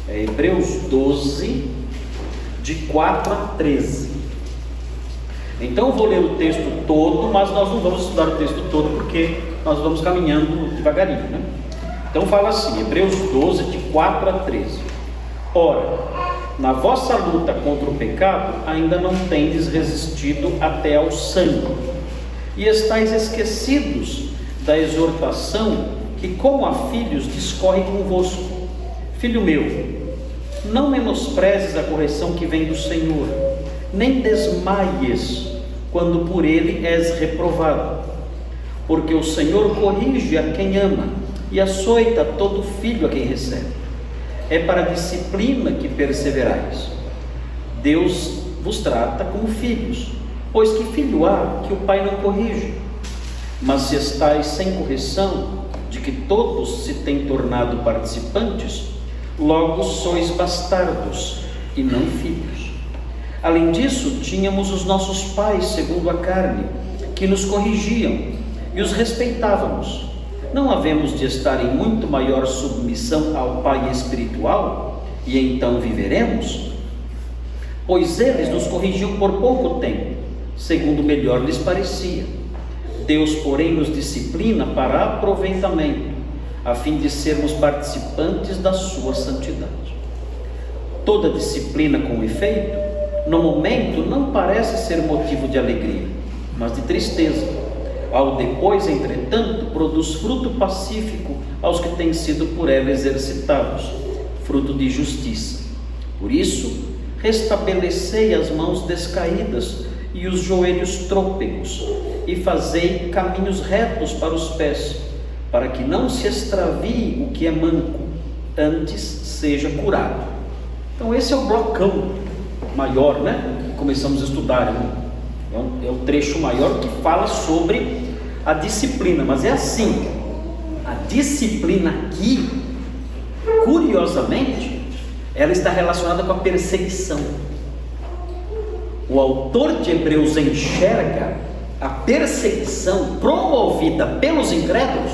É Hebreus 12, de 4 a 13. Então eu vou ler o texto todo, mas nós não vamos estudar o texto todo, porque nós vamos caminhando devagarinho, né? Então fala assim, Hebreus 12, de 4 a 13. Ora, na vossa luta contra o pecado, ainda não tendes resistido até ao sangue, e estáis esquecidos da exortação que, como a filhos, discorre convosco. Filho meu, não menosprezes a correção que vem do Senhor, nem desmaies quando por ele és reprovado, porque o Senhor corrige a quem ama e açoita todo filho a quem recebe. É para a disciplina que perseverais. Deus vos trata como filhos, pois que filho há que o pai não corrige? Mas se estáis sem correção, de que todos se têm tornado participantes, logo sois bastardos e não filhos. Além disso, tínhamos os nossos pais segundo a carne, que nos corrigiam e os respeitávamos. Não havemos de estar em muito maior submissão ao Pai espiritual, e então viveremos? Pois eles nos corrigiam por pouco tempo, segundo melhor lhes parecia. Deus, porém, nos disciplina para aproveitamento, a fim de sermos participantes da sua santidade. Toda disciplina, com efeito, no momento não parece ser motivo de alegria, mas de tristeza. Ao depois, entretanto, produz fruto pacífico aos que têm sido por ela exercitados, fruto de justiça. Por isso, restabelecei as mãos descaídas e os joelhos trôpegos, e fazei caminhos retos para os pés, para que não se extravie o que é manco, antes seja curado. Então esse é o blocão maior, né, que começamos a estudar, né? É o trecho maior que fala sobre a disciplina, mas é assim, a disciplina aqui, curiosamente, ela está relacionada com a perseguição. O autor de Hebreus enxerga a perseguição promovida pelos incrédulos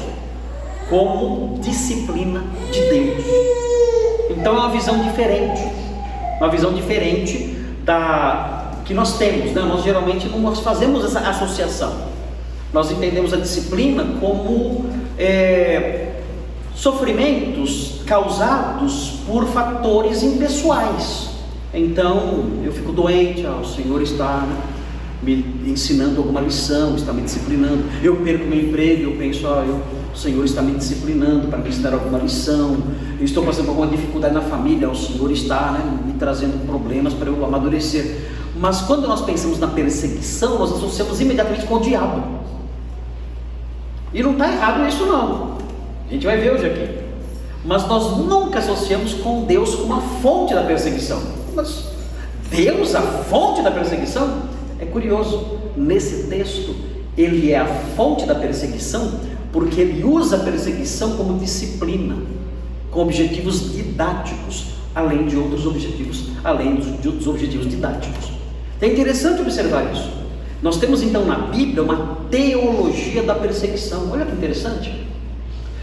como disciplina de Deus. Então é uma visão diferente da que nós temos, né? Nós geralmente não fazemos essa associação. Nós entendemos a disciplina como sofrimentos causados por fatores impessoais. Então eu fico doente, o Senhor está me ensinando alguma lição, está me disciplinando. Eu perco meu emprego, eu penso, o Senhor está me disciplinando para me ensinar alguma lição. Eu estou passando por alguma dificuldade na família, o Senhor está, me trazendo problemas para eu amadurecer. Mas quando nós pensamos na perseguição, nós associamos imediatamente com o diabo. E não está errado isso não, a gente vai ver hoje aqui. Mas nós nunca associamos com Deus como a fonte da perseguição. Mas Deus, a fonte da perseguição? É curioso, nesse texto, ele é a fonte da perseguição, porque ele usa a perseguição como disciplina, com objetivos didáticos, além de outros objetivos, dos objetivos didáticos. É interessante observar isso. Nós temos então na Bíblia uma teologia da perseguição. Olha que interessante.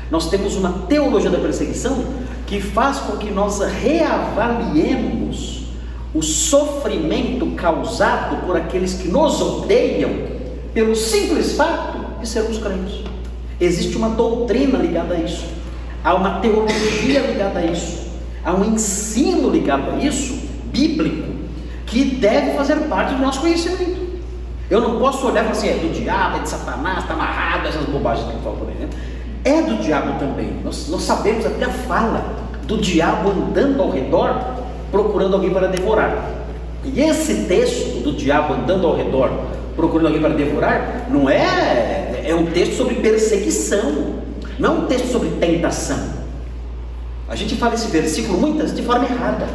Nós temos uma teologia da perseguição que faz com que nós reavaliemos o sofrimento causado por aqueles que nos odeiam pelo simples fato de sermos crentes. Existe uma doutrina ligada a isso, há uma teologia ligada a isso, há um ensino ligado a isso, bíblico, que deve fazer parte do nosso conhecimento. Eu não posso olhar e falar assim, é do diabo, é de Satanás, está amarrado, essas bobagens que eu falo por aí, né? É do diabo também. Nós sabemos até a fala do diabo andando ao redor, procurando alguém para devorar. E esse texto do diabo andando ao redor, procurando alguém para devorar, não é um texto sobre perseguição, não é um texto sobre tentação. A gente fala esse versículo muitas de forma errada,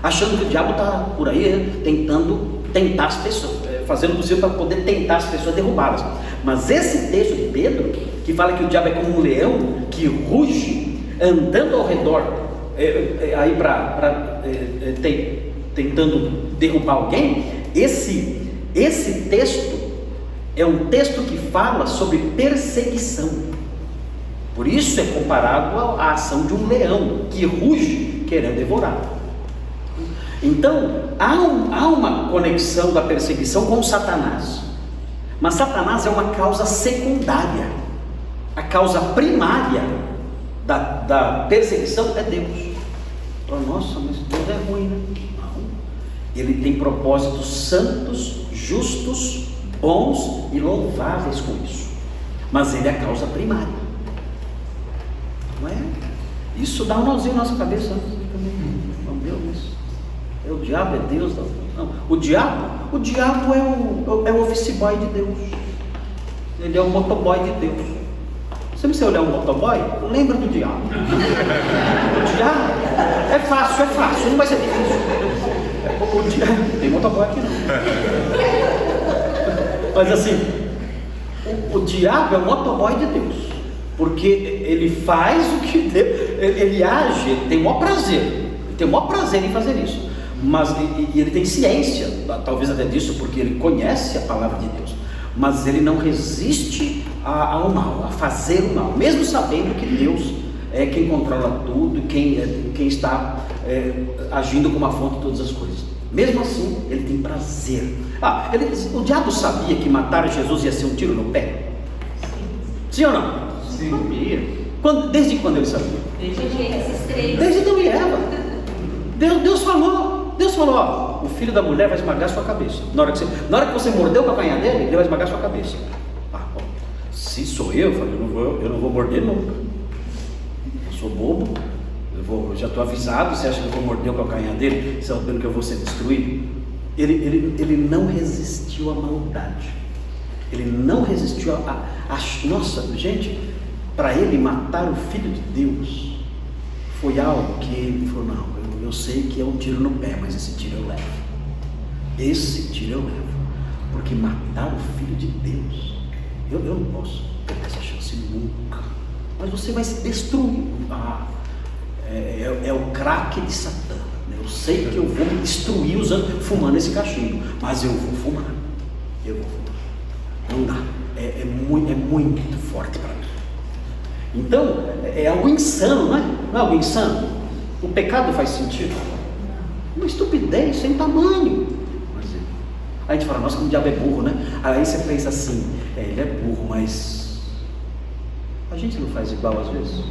achando que o diabo está por aí tentando tentar as pessoas, fazendo o possível para poder tentar as pessoas, derrubá-las. Mas esse texto de Pedro, que fala que o diabo é como um leão que ruge, andando ao redor, tentando derrubar alguém, esse texto é um texto que fala sobre perseguição. Por isso é comparado à ação de um leão que ruge querendo devorar. Então, há uma conexão da perseguição com Satanás. Mas Satanás é uma causa secundária. A causa primária da perseguição é Deus. Nossa, mas Deus é ruim, né? Não. Ele tem propósitos santos, justos, bons e louváveis com isso. Mas ele é a causa primária. Não é? Isso dá um nozinho na nossa cabeça. Meu Deus, o diabo é Deus? Não. O diabo é o office boy de Deus. Ele é o motoboy de Deus. Sempre se você olhar um motoboy, lembra do diabo. O diabo é fácil, não vai ser difícil. O diabo, tem motoboy aqui não. Mas assim, o diabo é o motoboy de Deus, porque ele faz o que Deus, ele age, ele tem o maior prazer em fazer isso. Mas ele tem ciência, talvez até disso, porque ele conhece a palavra de Deus. Mas ele não resiste ao mal, a fazer o mal, mesmo sabendo que Deus é quem controla tudo, quem está agindo como a fonte de todas as coisas. Mesmo assim, ele tem prazer. O diabo sabia que matar Jesus ia ser um tiro no pé? Sim ou não? Sim. Sabia. Desde quando ele sabia? Desde Adão e Eva. Deus falou, ó, o filho da mulher vai esmagar sua cabeça. Na hora que você mordeu o calcanhar dele, ele vai esmagar sua cabeça. Se sou eu falei, eu não vou morder nunca. Eu sou bobo, eu já estou avisado. Você acha que eu vou morder o calcanhar dele, sabendo que eu vou ser destruído? Ele não resistiu à maldade. Ele não resistiu nossa, gente, para ele matar o Filho de Deus foi algo que ele falou, não, eu sei que é um tiro no pé, mas esse tiro eu levo. Esse tiro eu levo. Porque matar o Filho de Deus, eu não posso perder essa chance nunca. Mas você vai se destruir. É o crack de Satã. Eu sei que eu vou me destruir fumando esse cachimbo, mas eu vou fumar. Não dá. É muito forte para mim. Então, é algo insano, não é? Não é algo insano? O pecado faz sentido? Uma estupidez sem tamanho. Aí a gente fala, nossa, como o diabo é burro, né? Aí você pensa assim, ele é burro, mas a gente não faz igual às vezes.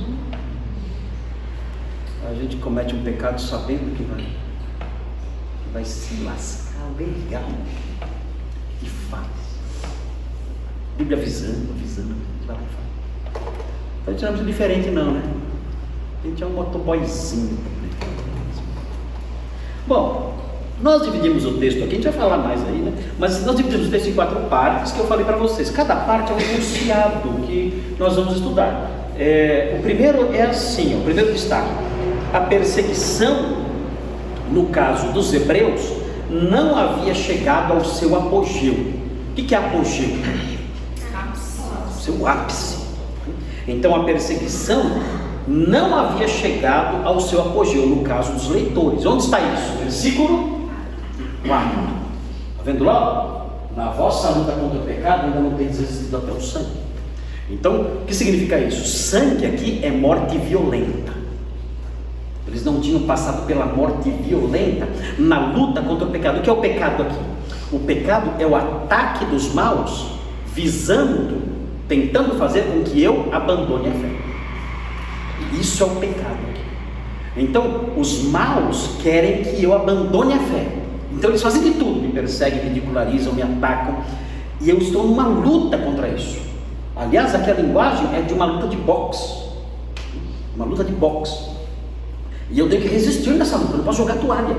A gente comete um pecado sabendo que vai se lascar legal. E faz. Bíblia avisando, a gente vai lá e faz. A gente não é muito diferente não, né? A gente é um motoboyzinho. Bom, nós dividimos o texto aqui, a gente vai falar mais aí, né? Mas nós dividimos o texto em 4 partes que eu falei para vocês. Cada parte é um enunciado que nós vamos estudar. O primeiro é assim, o primeiro destaque. A perseguição, no caso dos hebreus, não havia chegado ao seu apogeu. O que é apogeu? Seu ápice. Então a perseguição não havia chegado ao seu apogeu, no caso dos leitores. Onde está isso? Versículo 4. Está vendo lá? Na vossa luta contra o pecado ainda não tem resistido até o sangue. Então, o que significa isso? Sangue aqui é morte violenta. Eles não tinham passado pela morte violenta na luta contra o pecado. O que é o pecado aqui? O pecado é o ataque dos maus tentando fazer com que eu abandone a fé. Isso é o pecado aqui. Então, os maus querem que eu abandone a fé. Então eles fazem de tudo, me perseguem, me ridicularizam, me atacam, e eu estou numa luta contra isso. Aliás, aqui a linguagem é de uma luta de boxe. Uma luta de boxe. E eu tenho que resistir nessa luta, eu não posso jogar toalha.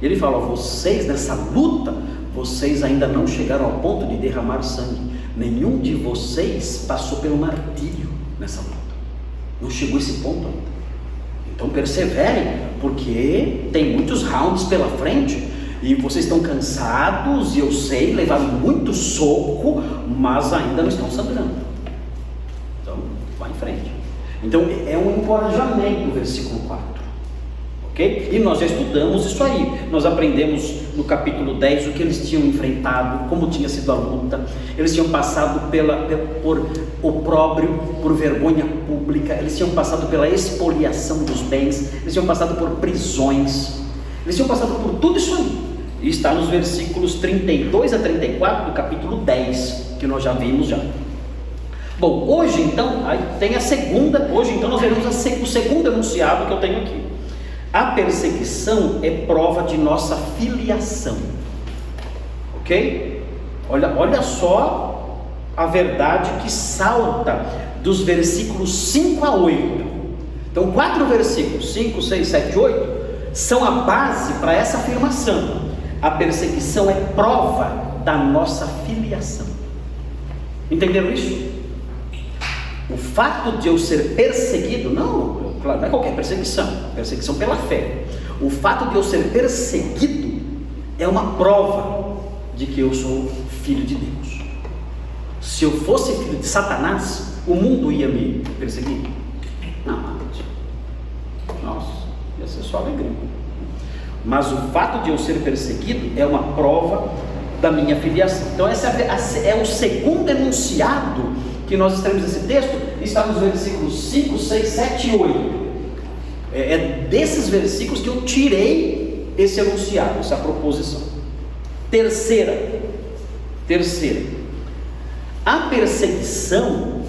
Ele fala, vocês nessa luta, vocês ainda não chegaram ao ponto de derramar sangue. Nenhum de vocês passou pelo martírio nessa luta. Não chegou a esse ponto ainda. Então perseverem, porque tem muitos rounds pela frente, e vocês estão cansados, e eu sei, levaram muito soco, mas ainda não estão sangrando. Então, vá em frente. Então, é um encorajamento, versículo 4. Okay? E nós já estudamos isso aí. Nós aprendemos no capítulo 10 o que eles tinham enfrentado, como tinha sido a luta. Eles tinham passado por opróbrio, por vergonha pública. pública, eles tinham passado pela expoliação dos bens, eles tinham passado por prisões, eles tinham passado por tudo isso aí. E está nos versículos 32 a 34 do capítulo 10, que nós já vimos já. Bom, hoje então, aí tem a segunda, hoje então nós veremos o segundo enunciado que eu tenho aqui. A perseguição é prova de nossa filiação. Ok? Olha só a verdade que salta dos versículos 5 a 8. Então 4 versículos, 5, 6, 7, 8, são a base para essa afirmação. A perseguição é prova da nossa filiação. Entenderam isso? O fato de eu ser perseguido, claro, não é qualquer perseguição, perseguição pela fé. O fato de eu ser perseguido é uma prova de que eu sou filho de Deus. Se eu fosse filho de Satanás, o mundo ia me perseguir? Não, nossa, ia ser só alegria. Mas o fato de eu ser perseguido é uma prova da minha filiação. Então esse é o segundo enunciado que nós extraímos desse texto, está nos versículos 5, 6, 7 e 8. É desses versículos que eu tirei esse enunciado, essa proposição. Terceira, a perseguição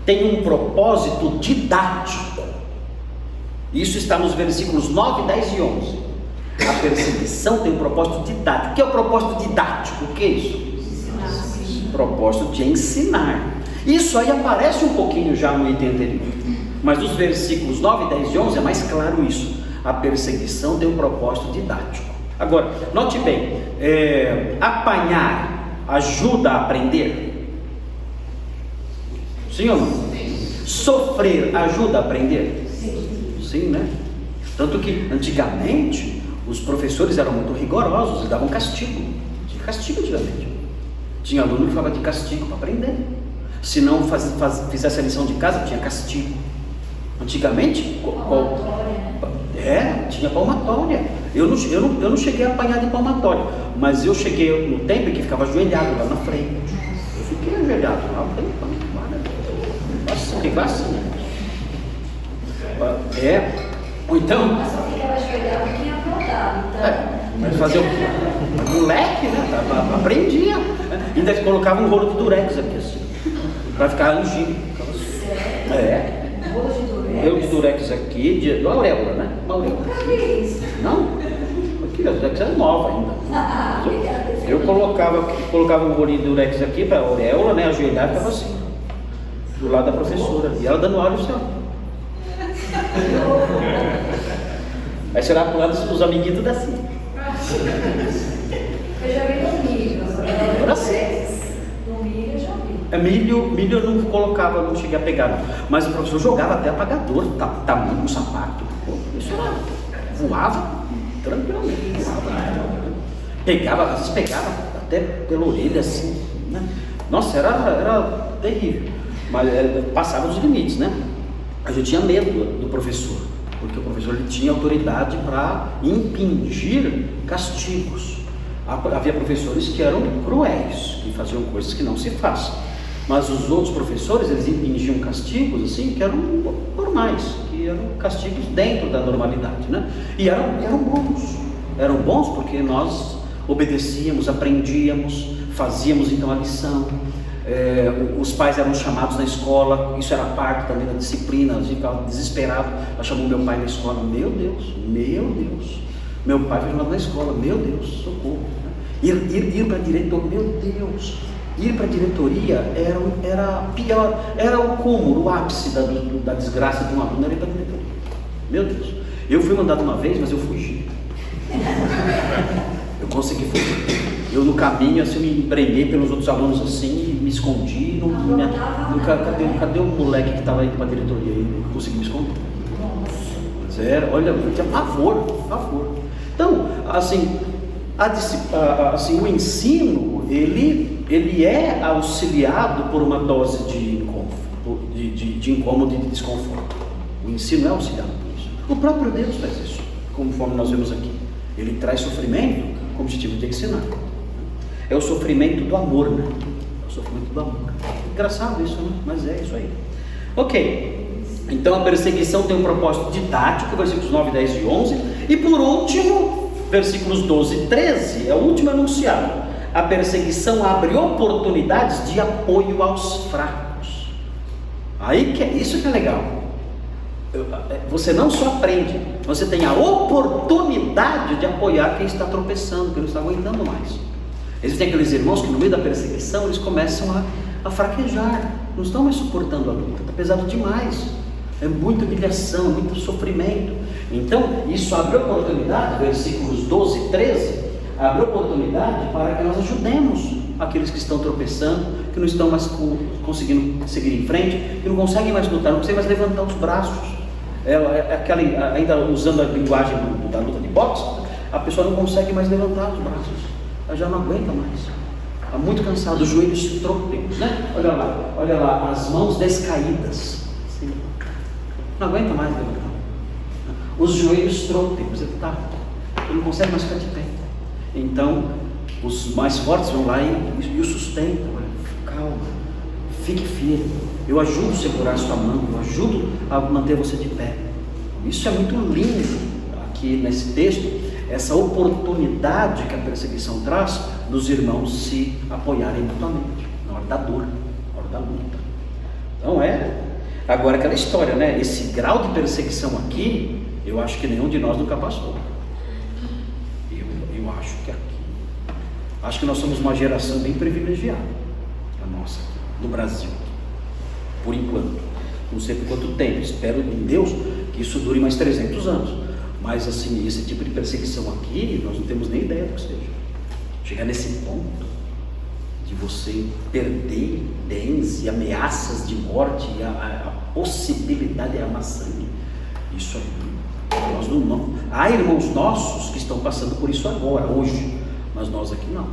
tem um propósito didático. Isso está nos versículos 9, 10 e 11. A perseguição tem um propósito didático. O que é o propósito didático? O que é isso? Propósito de ensinar. Isso aí aparece um pouquinho já no item anterior, mas nos versículos 9, 10 e 11 é mais claro isso. A perseguição tem um propósito didático. Agora, note bem, apanhar ajuda a aprender? Sim ou não? Sofrer ajuda a aprender? Sim, né? Tanto que antigamente os professores eram muito rigorosos e davam castigo. Tinha castigo antigamente. Tinha aluno que falava de castigo para aprender. Se não fizesse a lição de casa, tinha castigo. Antigamente, tinha palmatória. Eu não cheguei a apanhar de palmatória, mas eu cheguei no tempo em que ficava ajoelhado lá na frente. Eu fiquei ajoelhado lá, nossa, que vacina. Ou então. Mas só ficava ajoelhado e tinha aprontado, então. Mas fazer o quê? Moleque, né? Aprendia. Ainda colocava um rolo de durex aqui assim, para ficar angindo. Rolo de durex aqui, do auréola, né? Uma auréola. Não? Aqui, a durex é nova ainda. Eu colocava um rolinho de durex aqui para a auréola, né? Ajoelhar e ficava assim, do lado da professora. E ela dando aula no céu. Aí você vai pro lado dos amiguinhos tudo assim. Eu já vi no milho. Agora sim. No milho eu já vi. Milho eu não colocava, não cheguei a pegar não. Mas o professor jogava até apagador, tamanho no sapato. Isso era, voava tranquilamente. Pegava, às vezes pegava até pela orelha assim, né? Nossa, era terrível. Mas passava dos limites, né? A gente tinha medo do professor, porque o professor ele tinha autoridade para impingir castigos. Havia professores que eram cruéis, que faziam coisas que não se fazem, mas os outros professores eles impingiam castigos assim que eram normais, que eram castigos dentro da normalidade, né? E eram bons porque nós obedecíamos, aprendíamos, fazíamos então a lição. Os pais eram chamados na escola, isso era parte também da disciplina. A gente ficava desesperado. Ela chamou meu pai na escola, meu Deus, meu pai foi chamado na escola, meu Deus, socorro. Ir para a diretoria, meu Deus, ir para a diretoria era pior, era o cúmulo, o ápice da desgraça de um aluno, era ir para a diretoria. Meu Deus, eu fui mandado uma vez, mas eu fugi. Eu consegui fugir. Eu no caminho assim me embrenhei pelos outros alunos assim, me escondi. Cadê o moleque que estava indo para a diretoria? Eu consegui me esconder. Sério, olha, eu tinha pavor. Então, assim, o ensino, ele é auxiliado por uma dose de incômodo e de desconforto. O ensino é auxiliado por isso. O próprio Deus faz isso, conforme nós vemos aqui. Ele traz sofrimento com o objetivo de ensinar. É o sofrimento do amor, né? É o sofrimento do amor. Engraçado isso, né? Mas é isso aí. Ok. Então a perseguição tem um propósito didático, versículos 9, 10 e 11. E por último, versículos 12 e 13, é o último enunciado. A perseguição abre oportunidades de apoio aos fracos. Aí isso que é legal. Você não só aprende, você tem a oportunidade de apoiar quem está tropeçando, quem não está aguentando mais. Existem aqueles irmãos que no meio da perseguição eles começam a fraquejar, não estão mais suportando a luta, está pesado demais, é muita humilhação, muito sofrimento. Então isso abre oportunidade, versículos 12 e 13, abre oportunidade para que nós ajudemos aqueles que estão tropeçando, que não estão mais conseguindo seguir em frente, que não conseguem mais lutar, não conseguem mais levantar os braços. Ainda usando a linguagem da luta de boxe, a pessoa não consegue mais levantar os braços, ela já não aguenta mais, está muito cansado, os joelhos trôpegos, né? Olha lá, as mãos descaídas, assim, não aguenta mais levantar, os joelhos trôpegos, ele não consegue mais ficar de pé. Então os mais fortes vão lá e o sustentam. Calma, fique firme, eu ajudo a segurar a sua mão, eu ajudo a manter você de pé. Isso é muito lindo aqui nesse texto, essa oportunidade que a perseguição traz dos irmãos se apoiarem mutuamente na hora da dor, na hora da luta. Então agora aquela história, né? Esse grau de perseguição aqui, eu acho que nenhum de nós nunca passou. Eu acho que acho que nós somos uma geração bem privilegiada, a nossa, no Brasil, por enquanto. Não sei por quanto tempo, espero em Deus que isso dure mais 300 anos. Mas assim, esse tipo de perseguição aqui, nós não temos nem ideia do que seja. Chegar nesse ponto de você perder bens e ameaças de morte, e a possibilidade de amar sangue, isso aí, nós não. Há irmãos nossos que estão passando por isso agora, hoje, mas nós aqui não.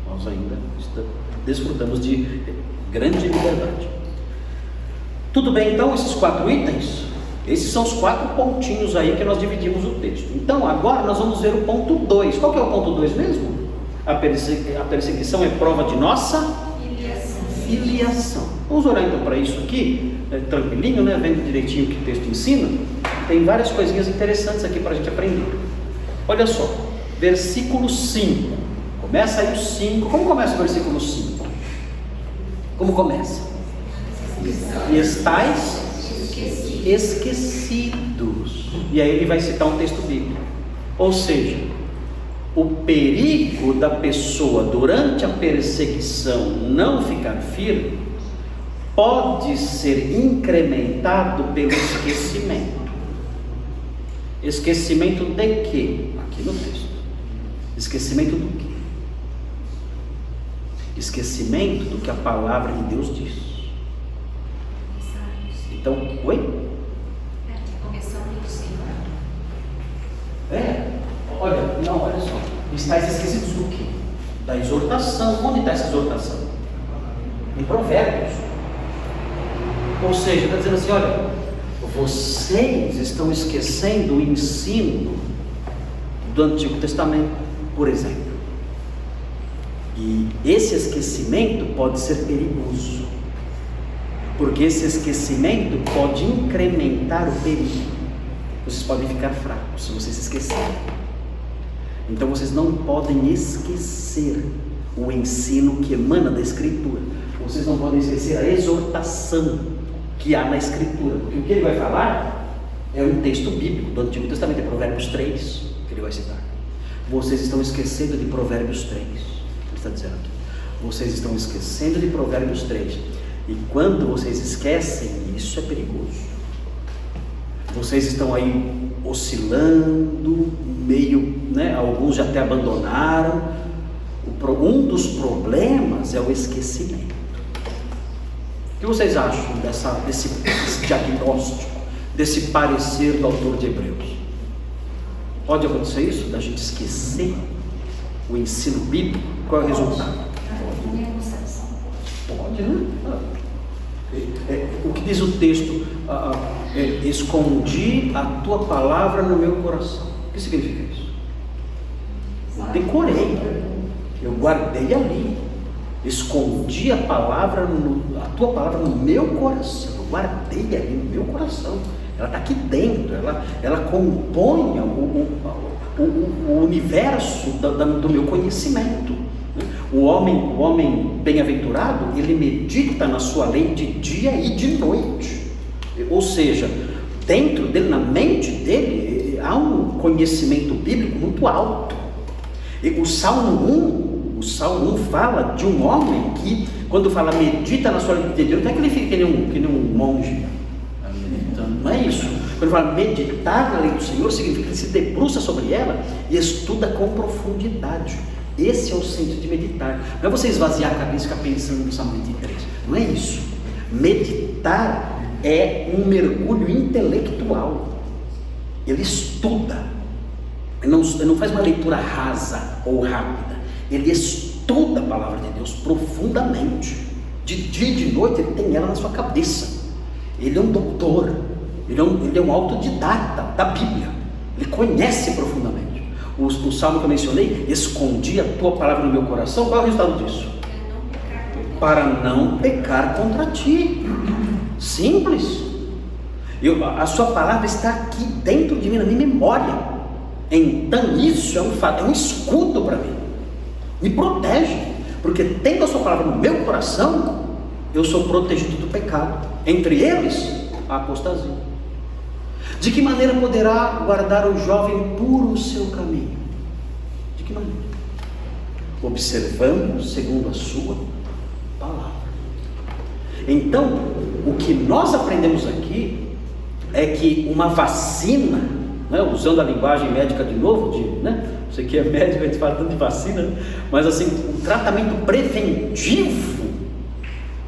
Nós ainda desfrutamos de grande liberdade. Tudo bem, então, esses 4 itens, esses são os 4 pontinhos aí que nós dividimos o texto. Então, agora nós vamos ver o ponto 2. Qual que é o ponto 2 mesmo? A perseguição é prova de nossa filiação. Vamos orar então para isso aqui, tranquilinho, né? Vendo direitinho o que o texto ensina. Tem várias coisinhas interessantes aqui para a gente aprender. Olha só, versículo 5. Começa aí o 5. Como começa o versículo 5? Como começa? E estais esquecidos. E aí ele vai citar um texto bíblico. Ou seja, o perigo da pessoa durante a perseguição não ficar firme pode ser incrementado pelo esquecimento. Esquecimento de quê? Aqui no texto. Esquecimento do quê? Esquecimento do que a palavra de Deus diz. Então, oi? Olha só. Estáis esquecidos do quê? Da exortação. Onde está essa exortação? Em Provérbios. Ou seja, está dizendo assim, olha, vocês estão esquecendo o ensino do Antigo Testamento, por exemplo. E esse esquecimento pode ser perigoso, porque esse esquecimento pode incrementar o perigo. Vocês podem ficar fracos se vocês se esquecerem. Então vocês não podem esquecer o ensino que emana da Escritura. Vocês não podem esquecer a exortação que há na Escritura, porque o que ele vai falar é um texto bíblico do Antigo Testamento, é Provérbios 3 que ele vai citar. Vocês estão esquecendo de Provérbios 3. Ele está dizendo aqui, vocês estão esquecendo de Provérbios 3. E quando vocês esquecem, isso é perigoso. Vocês estão aí oscilando, meio, né? Alguns já até abandonaram. Um dos problemas é o esquecimento. O que vocês acham desse diagnóstico, desse parecer do autor de Hebreus? Pode acontecer isso? Da gente esquecer o ensino bíblico? Qual é o resultado? Pode, né? O que diz o texto? Escondi a tua palavra no meu coração. O que significa isso? Eu decorei, eu guardei ali, escondi a tua palavra no meu coração. guardei ali no meu coração. Ela está aqui dentro, ela compõe o universo do meu conhecimento. O homem bem-aventurado, ele medita na sua lei de dia e de noite. Ou seja, dentro dele, na mente dele, há um conhecimento bíblico muito alto. E o Salmo 1 fala de um homem que, quando fala medita na sua lei de Deus, não é que ele fica que nem um monge, não é isso. Quando fala meditar na lei do Senhor, significa que ele se debruça sobre ela e estuda com profundidade. Esse é o sentido de meditar. Não é você esvaziar a cabeça e ficar pensando no Salmo 23, não é isso. Meditar é um mergulho intelectual. Ele estuda, ele não faz uma leitura rasa ou rápida, ele estuda a palavra de Deus profundamente, de dia e de noite. Ele tem ela na sua cabeça. Ele é um doutor, ele é um autodidata da Bíblia, ele conhece profundamente. O salmo que eu mencionei, escondi a tua palavra no meu coração, qual é o resultado disso? Para não pecar contra ti. Simples. A sua palavra está aqui dentro de mim, na minha memória. Então isso é um escudo para mim, me protege, porque tendo a sua palavra no meu coração, eu sou protegido do pecado, entre eles a apostasia. De que maneira poderá guardar o jovem puro o seu caminho? De que maneira? Observando segundo a sua palavra. Então, o que nós aprendemos aqui é que uma vacina, né, usando a linguagem médica de novo, você que é médico, a gente fala tanto de vacina, mas assim, um tratamento preventivo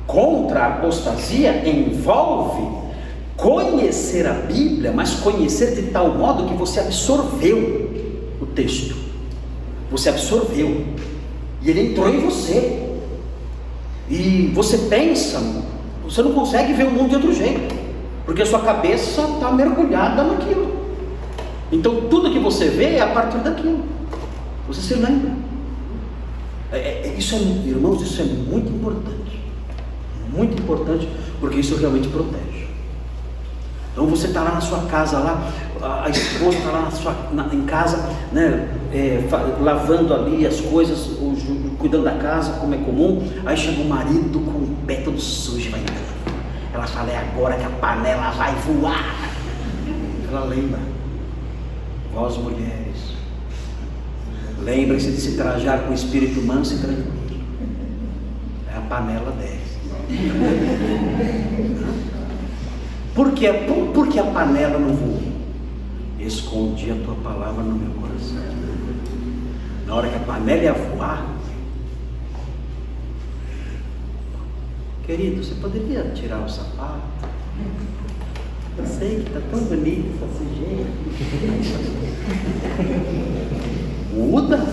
contra a apostasia envolve conhecer a Bíblia, mas conhecer de tal modo que você absorveu o texto, você absorveu, e ele entrou em você, e você pensa, você não consegue ver o mundo de outro jeito, porque a sua cabeça está mergulhada naquilo. Então tudo que você vê é a partir daquilo, você se lembra. Irmãos, isso é muito importante, porque isso realmente protege. Então você está lá na sua casa, a esposa está lá em casa, né, lavando ali as coisas, cuidando da casa, como é comum. Aí chega o marido com o pé todo sujo, vai entrando. Ela fala, é agora que a panela vai voar. Ela lembra, vós mulheres, lembrem-se de se trajar com o espírito manso e tranquilo. É a panela desce. Por que a panela não voou? Escondi a tua palavra no meu coração. Na hora que a panela ia voar, querido, você poderia tirar o sapato? Eu sei que está tão bonito desse jeito. Muda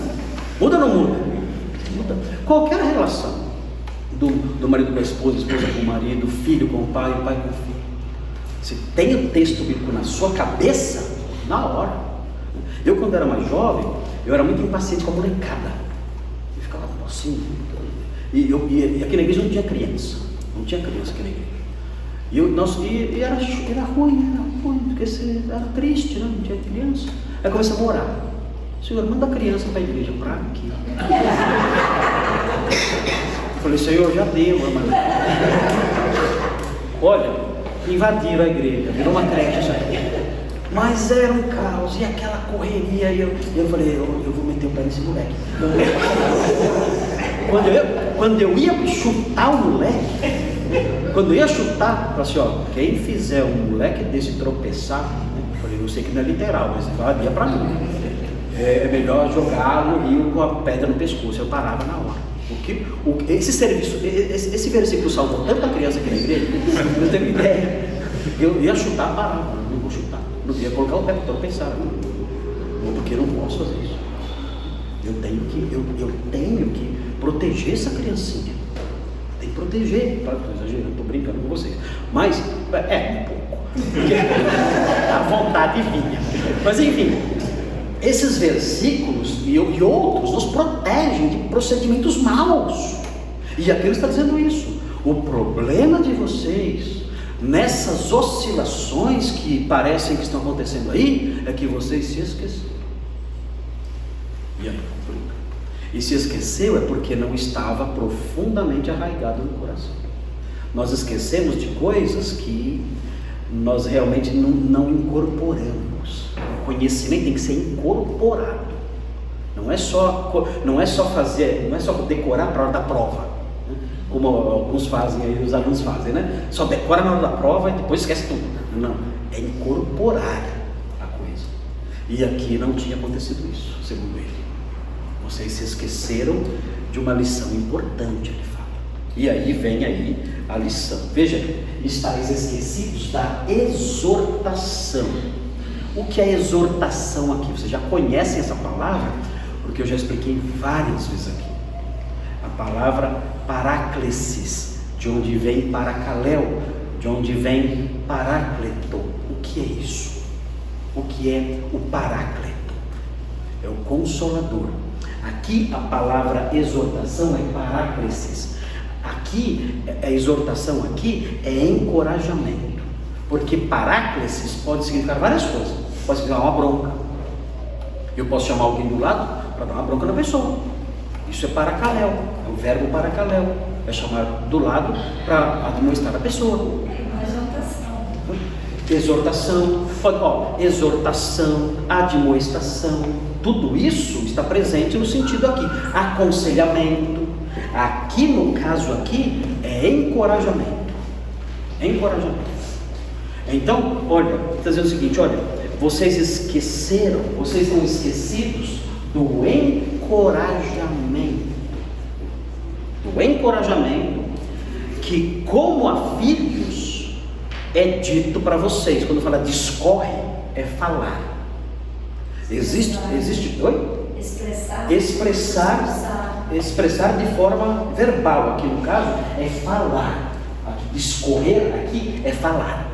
ou não muda? Muda. Qualquer relação do marido com a esposa com o marido, filho com o pai com o filho. Se tem o texto bíblico na sua cabeça, na hora. Eu, quando era mais jovem, eu era muito impaciente com a molecada. Eu ficava assim. E aqui na igreja não tinha criança. Não tinha criança aqui na igreja. E era ruim, porque era triste, né? Não tinha criança. Aí comecei a morar. Senhor, manda a criança para a igreja. Para quê? Eu falei, Senhor, já deu, mano. Olha, invadiram a igreja, virou uma creche isso aqui. Mas era um caos, e aquela correria, e eu falei, eu vou meter o pé nesse moleque. Quando eu ia chutar o moleque, eu falei assim, quem fizer um moleque desse tropeçar, eu falei, eu sei que não é literal, mas valia para mim. É melhor jogar no rio com a pedra no pescoço. Eu parava na hora. Esse versículo salvou tanta criança aqui na igreja, eu tenho ideia. Eu ia chutar, parava, não vou chutar, não ia colocar o pé para tropeçar, porque eu não posso fazer isso. Eu tenho que proteger essa criancinha. Tem que proteger. Estou exagerando, estou brincando com vocês, mas um pouco, porque a vontade vinha. Mas enfim, esses versículos e outros nos protegem de procedimentos maus. E aqui ele está dizendo isso. O problema de vocês Nessas oscilações que parecem que estão acontecendo aí, é que vocês se esqueceram. E aí complica. E se esqueceu é porque não estava profundamente arraigado no coração. Nós esquecemos de coisas que nós realmente não incorporamos. O conhecimento tem que ser incorporado. Não é só fazer, não é só decorar para a hora da prova, né? Como alguns fazem aí, os alunos fazem, né? Só decora na hora da prova e depois esquece tudo. Não, é incorporar a coisa. E aqui não tinha acontecido isso, segundo ele. Vocês se esqueceram de uma lição importante, ele fala. E aí vem aí a lição. Veja, estáis esquecidos da exortação. O que é exortação aqui? Vocês já conhecem essa palavra? Porque eu já expliquei várias vezes aqui. A palavra paráclesis, de onde vem paracaléu, de onde vem parácleto. O que é isso? O que é o parácleto? É o consolador. Aqui a palavra exortação é paráclesis. Aqui, a exortação aqui é encorajamento. Porque paráclesis pode significar várias coisas. Pode significar uma bronca. Eu posso chamar alguém do lado para dar uma bronca na pessoa. Isso é paracaléu, é o verbo paracaléu. É chamar do lado para admoestar a pessoa. Exortação, exortação, admoestação, tudo isso está presente no sentido aqui. Aconselhamento. Aqui no caso aqui é encorajamento. Encorajamento. Então, olha, está dizendo o seguinte, olha, vocês esqueceram, vocês estão esquecidos do encorajamento. Do encorajamento que, como a filhos, é dito para vocês. Quando fala discorre, é falar. Existe oi? Expressar de forma verbal. Aqui no caso é falar. Aqui, discorrer aqui é falar.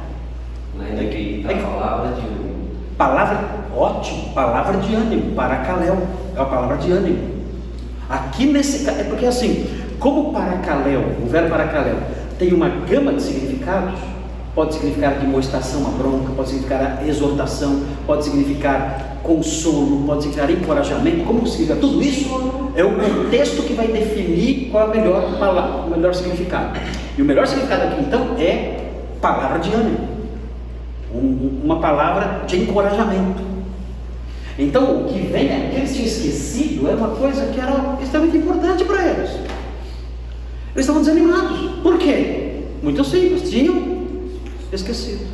Ainda que a palavra de ânimo. Ótimo, palavra de ânimo, paracaléu, é a palavra de ânimo. Aqui nesse caso, é porque assim, como paracaléu, o verbo paracaléu tem uma gama de significados, pode significar demonstração, uma bronca, pode significar exortação, pode significar consolo, pode significar encorajamento, como significa tudo isso? É o contexto que vai definir qual é o melhor palavra, o melhor significado. E o melhor significado aqui então é palavra de ânimo. Uma palavra de encorajamento. Então o que vem é que eles tinham esquecido, era uma coisa que era extremamente importante para eles. Eles estavam desanimados. Por quê? Muito simples, tinham esquecido.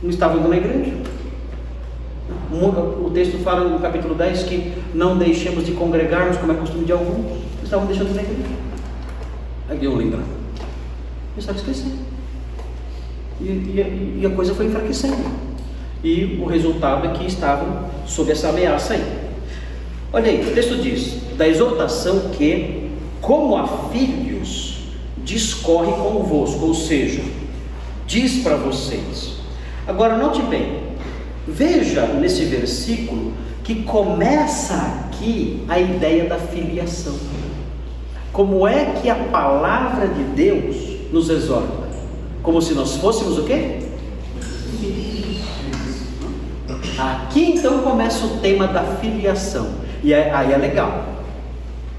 Não estavam indo na igreja. O texto fala no capítulo 10 que não deixemos de congregar-nos como é costume de alguns. Eles estavam deixando de ir na igreja. Aí eu lembro. Eles estavam esquecendo. E a coisa foi enfraquecendo. E o resultado é que estavam sob essa ameaça aí. Olha aí, o texto diz: da exortação que, como a filhos, discorre convosco, ou seja, diz para vocês. Agora note bem, veja nesse versículo que começa aqui a ideia da filiação. Como é que a palavra de Deus nos exorta? Como se nós fôssemos o quê? Aqui então começa o tema da filiação. E aí é legal,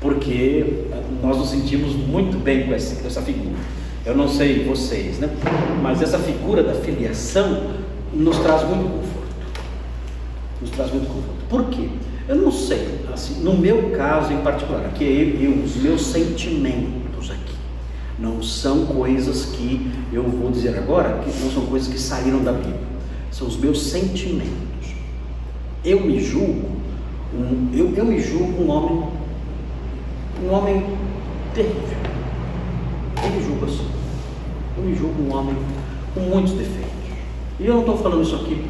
porque nós nos sentimos muito bem com essa figura. Eu não sei vocês, né? Mas essa figura da filiação nos traz muito conforto. Nos traz muito conforto. Por quê? Eu não sei, assim, no meu caso em particular, aqui os meus sentimentos aqui não são coisas que eu vou dizer agora, que não são coisas que saíram da Bíblia, são os meus sentimentos. Eu me julgo um homem terrível. Eu me julgo assim. Eu me julgo um homem com muitos defeitos. E eu não estou falando isso aqui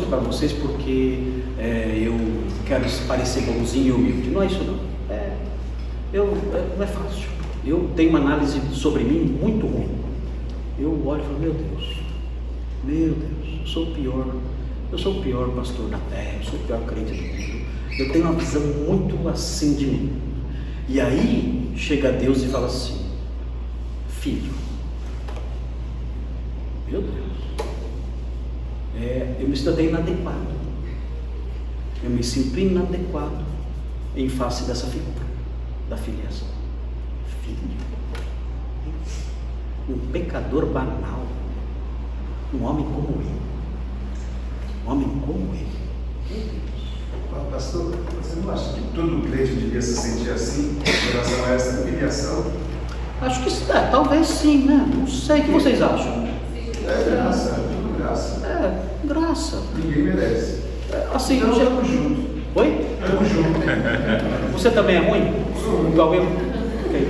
para vocês porque eu quero parecer bonzinho e humilde. Não é isso não. Não é fácil. Eu tenho uma análise sobre mim muito ruim. Eu olho e falo, meu Deus, eu sou o pior pastor da terra, eu sou o pior crente do mundo. Eu tenho uma visão muito assim de mim. E aí chega Deus e fala assim: filho, Meu Deus. Eu me sinto inadequado. Eu me sinto inadequado em face dessa figura da filiação. Filho. Um pecador banal. Um homem como ele. Um homem como ele. Meu Deus. Pastor, você não acha que todo crente devia se sentir assim em relação a essa filiação? Acho que talvez sim, né? Não sei. O que vocês acham? É graça, é tudo graça. Graça. Ninguém merece. Assim, então estamos juntos. Oi? Estamos juntos. Você também é ruim? Sou. Igual eu? Okay,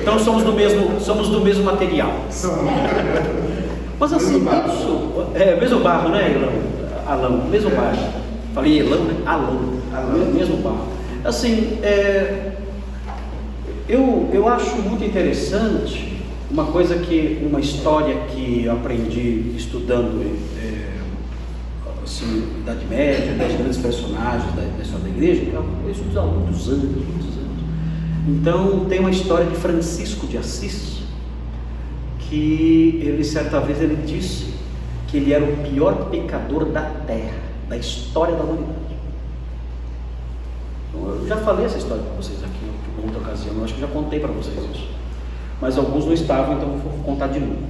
então somos do mesmo material. Mas assim, isso. Mesmo barro, né, Alão? Mesmo barro. Falei Elão, né? Alão. Mesmo barro. Assim, eu acho muito interessante uma história que eu aprendi estudando assim, Idade Média, das grandes personagens da história da igreja, que eu estudo há muitos anos. Então tem uma história de Francisco de Assis, que ele certa vez ele disse que ele era o pior pecador da terra, da história da humanidade. Então, eu já falei essa história para vocês aqui em outra ocasião, eu acho que já contei para vocês isso, mas alguns não estavam, então eu vou contar de novo.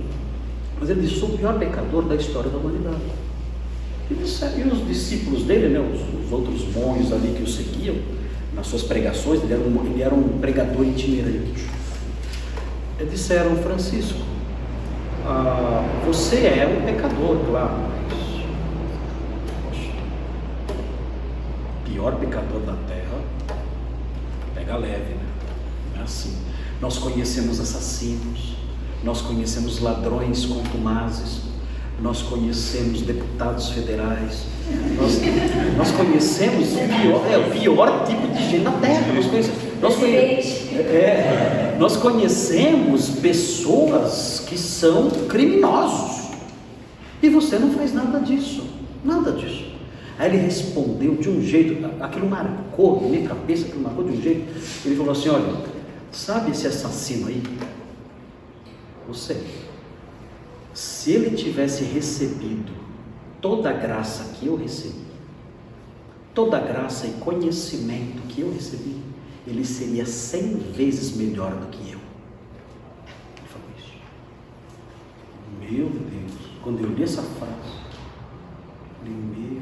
Mas ele disse: sou o pior pecador da história da humanidade. E os discípulos dele, né, os outros monges ali que o seguiam nas suas pregações, ele era um pregador itinerante. Eles disseram: Francisco, você é um pecador, claro, mas poxa, pior pecador da terra, pega leve, né? Não é assim. Nós conhecemos assassinos, nós conhecemos ladrões contumazes, nós conhecemos deputados federais, nós conhecemos o pior tipo de gente da terra. Nós conhecemos pessoas que são criminosos, e você não faz nada disso. Aí ele respondeu de um jeito, aquilo marcou na minha cabeça, aquilo marcou de um jeito. Ele falou assim: olha, sabe esse assassino aí? Você, se ele tivesse recebido toda a graça que eu recebi, toda a graça e conhecimento que eu recebi, ele seria 100 vezes melhor do que eu. Ele falou isso. Meu Deus, quando eu li essa frase, eu falei: meu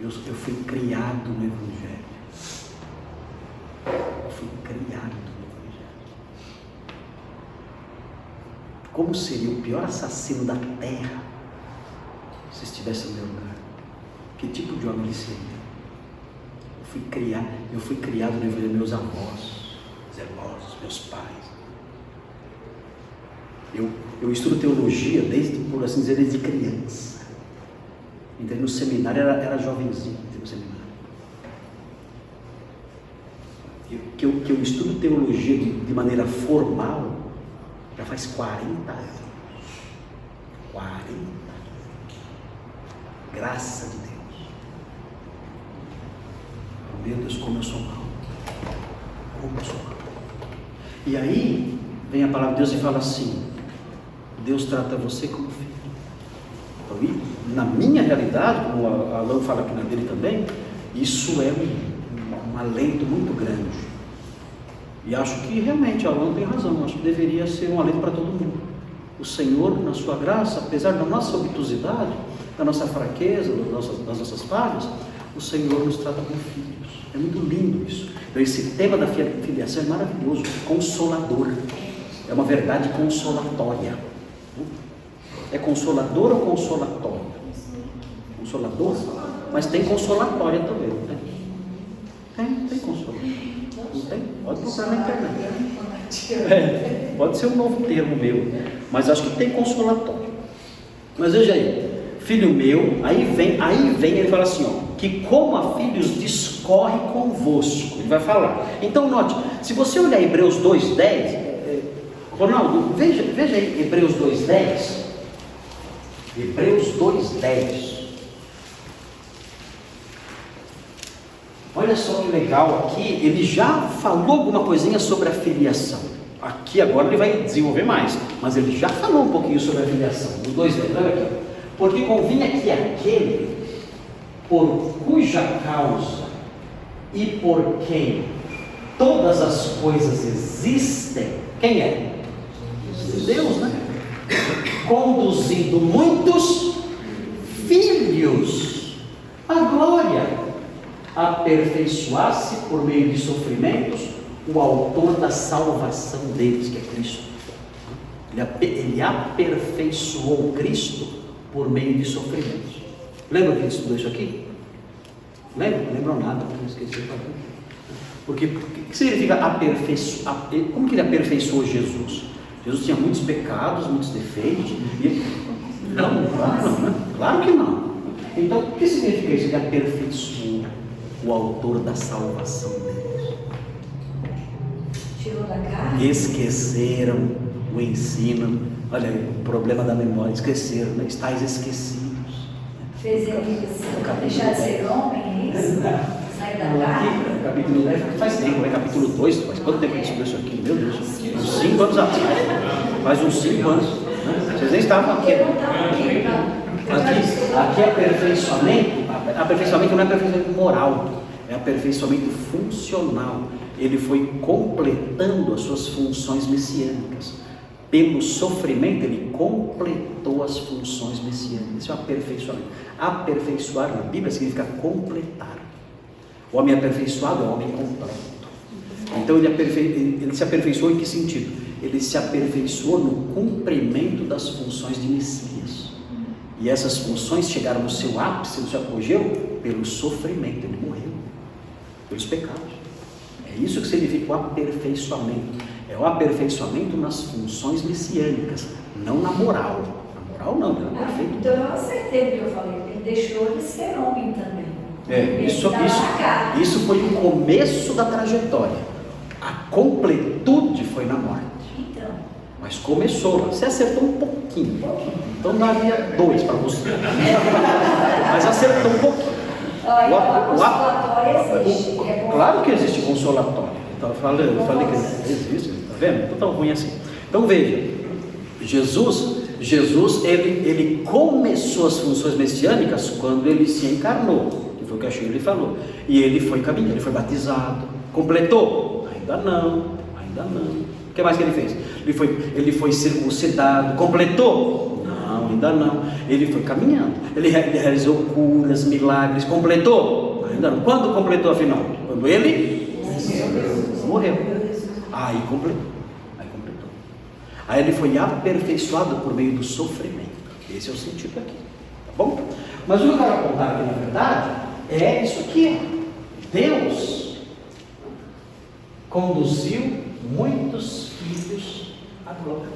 Deus, eu fui criado no Evangelho. Como seria o pior assassino da terra se estivesse no meu lugar? Que tipo de homem ele seria? Eu fui criado no Evangelho, meus avós, zelosos, meus pais. Eu estudo teologia por assim dizer, desde criança. Entrei no seminário, era jovenzinho, entrei no seminário. Que eu estudo teologia de maneira formal já faz 40 anos. 40 anos. Graça de Deus. Meu Deus, como eu sou mal. E aí vem a palavra de Deus e fala assim: Deus trata você como filho. Então, na minha realidade, como a Alão fala aqui na dele também, isso é um alento muito grande. E acho que realmente a Alão tem razão. Acho que deveria ser um alento para todo mundo. O Senhor, na sua graça, apesar da nossa obtusidade, da nossa fraqueza, das nossas falhas, o Senhor nos trata como filhos. É muito lindo isso. Então, esse tema da filiação é maravilhoso, consolador. É uma verdade consolatória. É consolador ou consolatória? Consolador? Mas tem consolatória também, não tem? Tem consolatória. Não tem? Pode procurar na internet. Pode ser um novo termo meu, mas acho que tem consolatório. Mas veja aí, filho meu, aí vem ele fala assim, ó, que como a filhos discorre convosco, ele vai falar. Então note, se você olhar Hebreus 2:10, Ronaldo, veja aí Hebreus 2:10. Hebreus 2:10. Olha só que legal aqui, ele já falou alguma coisinha sobre a filiação. Aqui agora ele vai desenvolver mais, mas ele já falou um pouquinho sobre a filiação. Os dois verbos, olha aqui. Porque convinha que aquele por cuja causa e por quem todas as coisas existem, quem é? Deus, né? Conduzindo muitos filhos à glória, aperfeiçoar-se por meio de sofrimentos o autor da salvação deles, que é Cristo. Ele aperfeiçoou Cristo por meio de sofrimentos. Lembra que ele estudou isso aqui? Lembra? Não lembram nada, porque eu esqueci de falar. Porque o que significa aperfeiçoar? Como que ele aperfeiçoou Jesus? Jesus tinha muitos pecados, muitos defeitos. Não, claro que não. Então, o que significa isso? Ele aperfeiçoou o autor da salvação deles. Tirou da carne. Esqueceram o ensino. Olha aí, o problema da memória. Esqueceram, né? Estais esquecidos. Fez ele deixar de ser homem, é isso? Sair da carne. Capítulo 10, faz tempo, né? Capítulo 2, faz quanto tempo a gente estudou isso aqui? Meu Deus, uns 5 anos atrás. Faz uns 5 anos. Né? Vocês nem estavam aqui. Eu não estava aqui, não. Aqui é aperfeiçoamento não é aperfeiçoamento moral, é aperfeiçoamento funcional. Ele foi completando as suas funções messiânicas. Pelo sofrimento, ele completou as funções messiânicas. Isso é aperfeiçoamento. Aperfeiçoar na Bíblia significa completar. O homem aperfeiçoado é o homem completo. Então ele se aperfeiçoou em que sentido? Ele se aperfeiçoou no cumprimento das funções de Messias. E essas funções chegaram no seu ápice, no seu apogeu, pelo sofrimento. Ele morreu pelos pecados. É isso que significa o aperfeiçoamento. É o aperfeiçoamento nas funções messiânicas, não na moral. Na moral não, ele é perfeito. Então eu acertei o que eu falei. Ele deixou de ser homem também. Isso foi o começo da trajetória. A completude foi na morte. Então. Mas começou, você acertou um pouquinho. Então daria 2 para você. Mas acertou um pouquinho. Olha, a consolatória existe. Claro que existe consolatória. Então eu falei que existe, está vendo? Não tão ruim assim. Então veja, Jesus ele começou as funções messiânicas quando ele se encarnou. Foi o que a Shirley falou. E ele foi caminhando, ele foi batizado. Completou? Ainda não. O que mais que ele fez? Ele foi circuncidado. Completou? Não, ainda não. Ele foi caminhando. Ele realizou curas, milagres. Completou? Ainda não. Quando completou afinal? Quando ele morreu. Aí completou. Aí ele foi aperfeiçoado por meio do sofrimento. Esse é o sentido aqui. Tá bom? Mas o que eu quero apontar aqui, na verdade, é isso aqui. Deus conduziu muitos filhos à glória.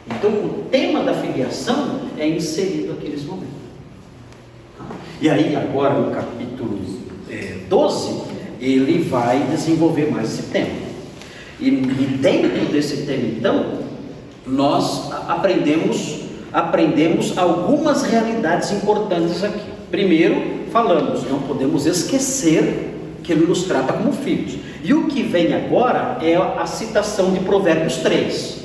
Então o tema da filiação é inserido aqui nesse momento. E aí agora no capítulo 12, ele vai desenvolver mais esse tema. E dentro desse tema então, nós aprendemos algumas realidades importantes aqui. Primeiro, falamos, não podemos esquecer que ele nos trata como filhos. E o que vem agora é a citação de Provérbios 3.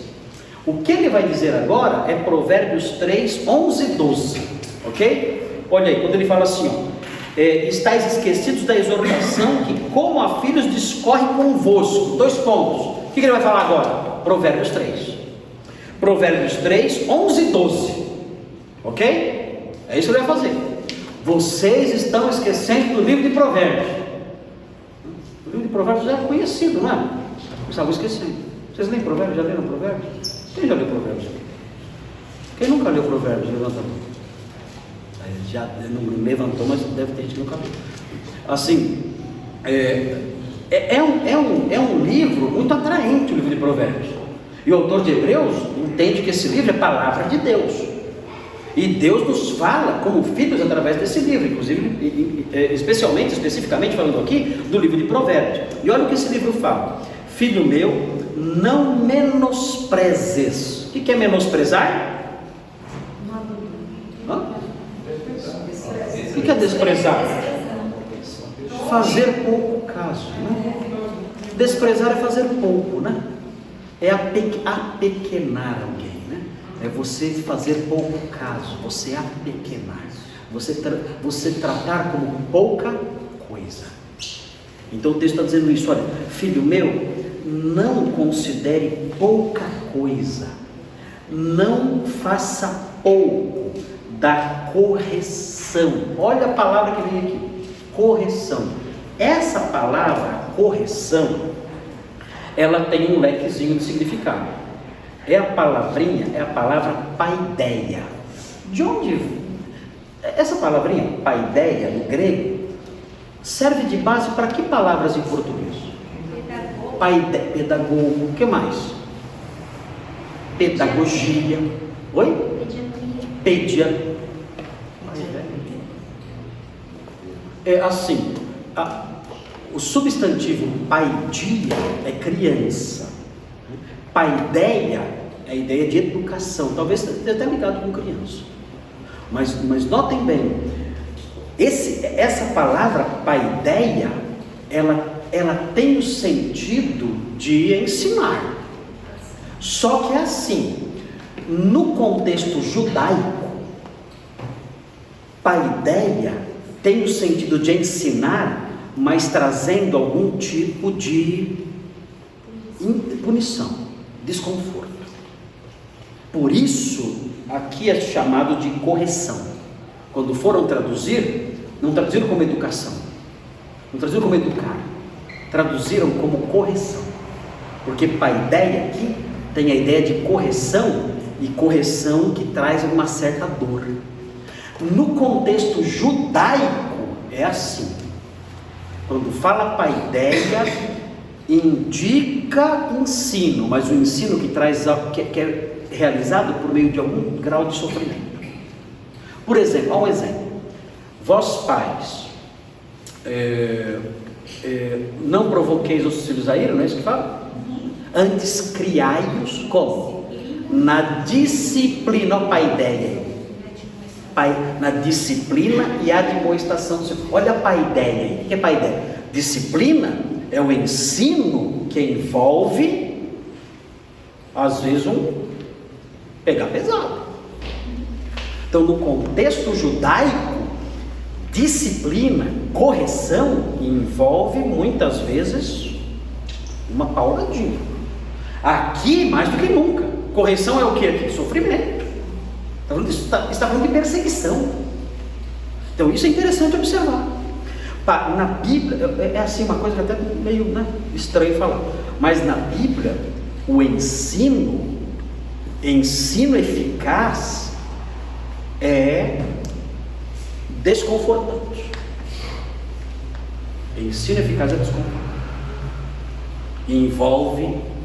O que ele vai dizer agora é Provérbios 3, 11 e 12. Ok? Olha aí, quando ele fala assim, estáis esquecidos da exortação que como a filhos discorre convosco. 2 pontos. O que ele vai falar agora? Provérbios 3. Provérbios 3, 11 e 12. Ok? É isso que ele vai fazer. Vocês estão esquecendo do livro de Provérbios. O livro de Provérbios já é conhecido, não é? Vocês estavam esquecendo. Vocês leem Provérbios? Já leram Provérbios? Quem já leu Provérbios? Quem nunca leu Provérbios? Levanta a mão. Já não levantou, mas deve ter gente que nunca leu. Assim, é um livro muito atraente, o livro de Provérbios. E o autor de Hebreus entende que esse livro é palavra de Deus. E Deus nos fala como filhos através desse livro, inclusive, especificamente falando aqui do livro de Provérbios. E olha o que esse livro fala: filho meu, não menosprezes. O que é menosprezar? O que é desprezar? Fazer pouco caso, né? Desprezar é fazer pouco, né? é apequenar alguém, né? É você fazer pouco caso, você apequenar, você tratar como pouca coisa. Então o texto está dizendo isso: olha, filho meu, não considere pouca coisa, não faça pouco da correção. Olha a palavra que vem aqui, correção. Essa palavra correção, ela tem um lequezinho de significado. É a palavra paideia. De onde? Essa palavrinha, paideia, no grego, serve de base para que palavras em português? Pedagogo, o que mais? Pedagogia. Oi? Pediatria. É assim, o substantivo paidia é criança. Paideia é a ideia de educação, talvez esteja até ligado com criança. Mas notem bem, essa palavra paideia, ela tem o sentido de ensinar. Só que é assim, no contexto judaico, paideia tem o sentido de ensinar, mas trazendo algum tipo de punição, desconforto. Por isso, aqui é chamado de correção. Quando foram traduzir, não traduziram como educação, não traduziram como educar, traduziram como correção. Porque paideia aqui tem a ideia de correção, e correção que traz uma certa dor. No contexto judaico é assim: quando fala paideia, indica ensino, mas o ensino que traz que é realizado por meio de algum grau de sofrimento. Por exemplo, há um exemplo: vós pais, não provoqueis os filhos a ira, não é isso que fala? Antes criai-os como? Na disciplina, ó, paideia, na disciplina e admoestação. Olha a paideia aí. O que é paideia? Disciplina é o ensino que envolve, às vezes, pegar pesado. Então, no contexto judaico, disciplina, correção, envolve muitas vezes uma pauladinha. Aqui, mais do que nunca, correção é o que aqui? Sofrimento. Está falando de perseguição. Então isso é interessante observar. Na Bíblia, é assim uma coisa até meio estranho falar, mas na Bíblia o ensino eficaz é desconfortante. Ensino eficaz é desconfortante. Envolve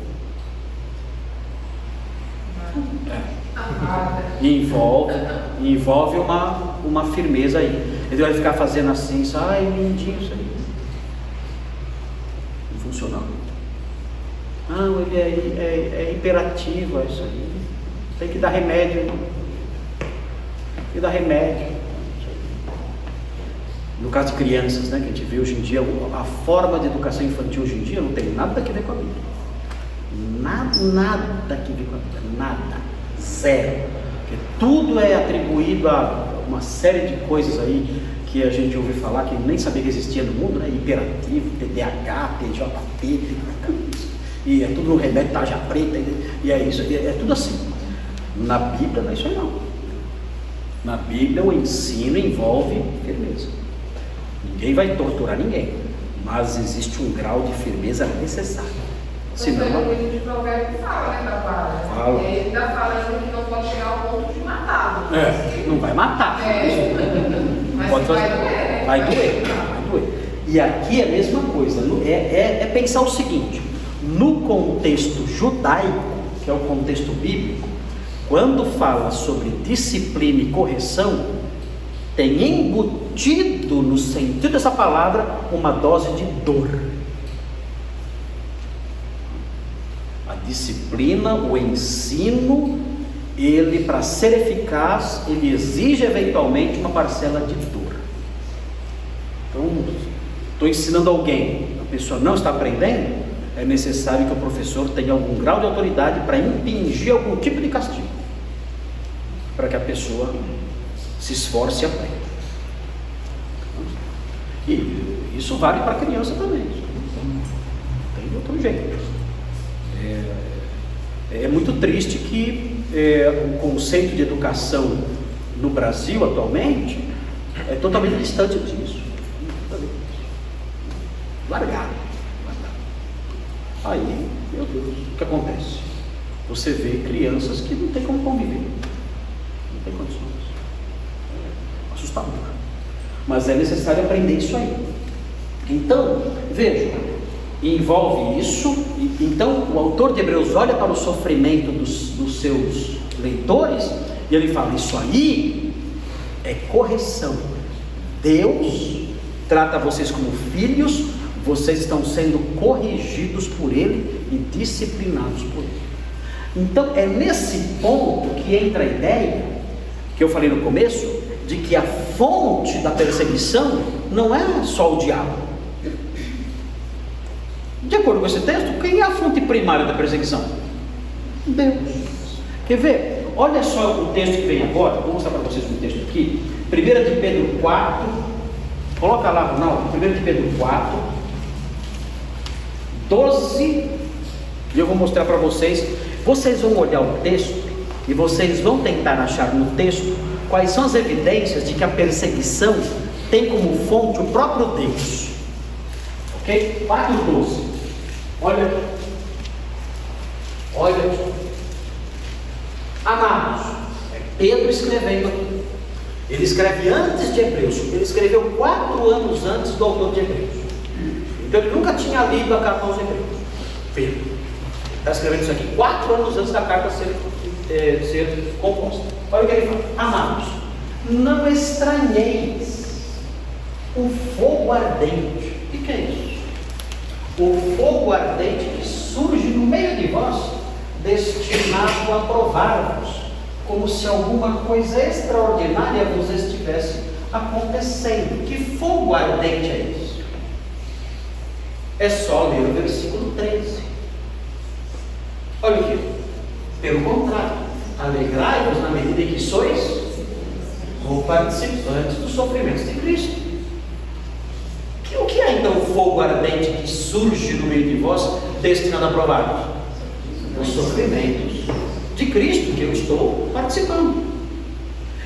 uma firmeza aí. Ele vai ficar fazendo assim, lindinho isso aí. Não funciona. Não, ele é imperativo, é isso aí. Tem que dar remédio. Tem que dar remédio. No caso de crianças, né, que a gente vê hoje em dia, a forma de educação infantil hoje em dia não tem nada a ver com a Bíblia. Nada que ver com a Bíblia, nada, zero. Porque tudo é atribuído a uma série de coisas aí que a gente ouve falar que nem sabia que existia no mundo, né? Hiperativo, TDAH, TJP, e é tudo no remédio, tarja preta, e é isso, é tudo assim. Na Bíblia não é isso aí não. Na Bíblia o ensino envolve firmeza. Ninguém vai torturar ninguém, mas existe um grau de firmeza necessário. Senão, o livro de Provérbios fala, né, da palavra? Fala. Ele está falando que não pode chegar ao ponto de matá-lo. Não vai matar. Mas Pode fazer. vai doer. Vai doer. E aqui é a mesma coisa. É pensar o seguinte: no contexto judaico, que é o contexto bíblico, quando fala sobre disciplina e correção, tem embutido no sentido dessa palavra uma dose de dor. A disciplina, o ensino, ele, para ser eficaz, ele exige eventualmente uma parcela de dor. Então, estou ensinando alguém, a pessoa não está aprendendo, é necessário que o professor tenha algum grau de autoridade para impingir algum tipo de castigo, para que a pessoa se esforce e aprenda. E isso vale para a criança também, não tem outro jeito. É muito triste que o conceito de educação no Brasil atualmente é totalmente distante disso, largado. Aí, meu Deus, o que acontece? Você vê crianças que não tem como conviver, não tem condições, é assustador. Mas é necessário aprender isso aí. Então, vejam, envolve isso. Então o autor de Hebreus olha para o sofrimento dos seus leitores e ele fala: isso aí é correção. Deus trata vocês como filhos, vocês estão sendo corrigidos por Ele e disciplinados por Ele. Então é nesse ponto que entra a ideia que eu falei no começo, de que a fonte da perseguição não é só o diabo. De acordo com esse texto, quem é a fonte primária da perseguição? Deus. Quer ver? Olha só o texto que vem agora. Vou mostrar para vocês um texto aqui. 1 de Pedro 4. Coloca lá, Ronaldo. 1 de Pedro 4, 12. E eu vou mostrar para vocês. Vocês vão olhar o texto e vocês vão tentar achar no texto quais são as evidências de que a perseguição tem como fonte o próprio Deus. Ok? 4:12. Olha aqui. Olha aqui. Amados, é Pedro escrevendo aqui. Ele escreve antes de Hebreus. Ele escreveu 4 anos antes do autor de Hebreus. Então ele nunca tinha lido a carta aos Hebreus. Pedro está escrevendo isso aqui 4 anos antes da carta ser composta. Olha o que ele fala: amados, não estranheis o fogo ardente. O que é isso? O fogo ardente que surge no meio de vós, destinado a provar-vos, como se alguma coisa extraordinária vos estivesse acontecendo. Que fogo ardente é isso? É só ler o versículo 13. Olha aqui. Pelo contrário, alegrai-vos na medida em que sois participantes dos sofrimentos de Cristo. O que é então o fogo ardente que surge no meio de vós, destinado a provar-vos? Os sofrimentos de Cristo que eu estou participando.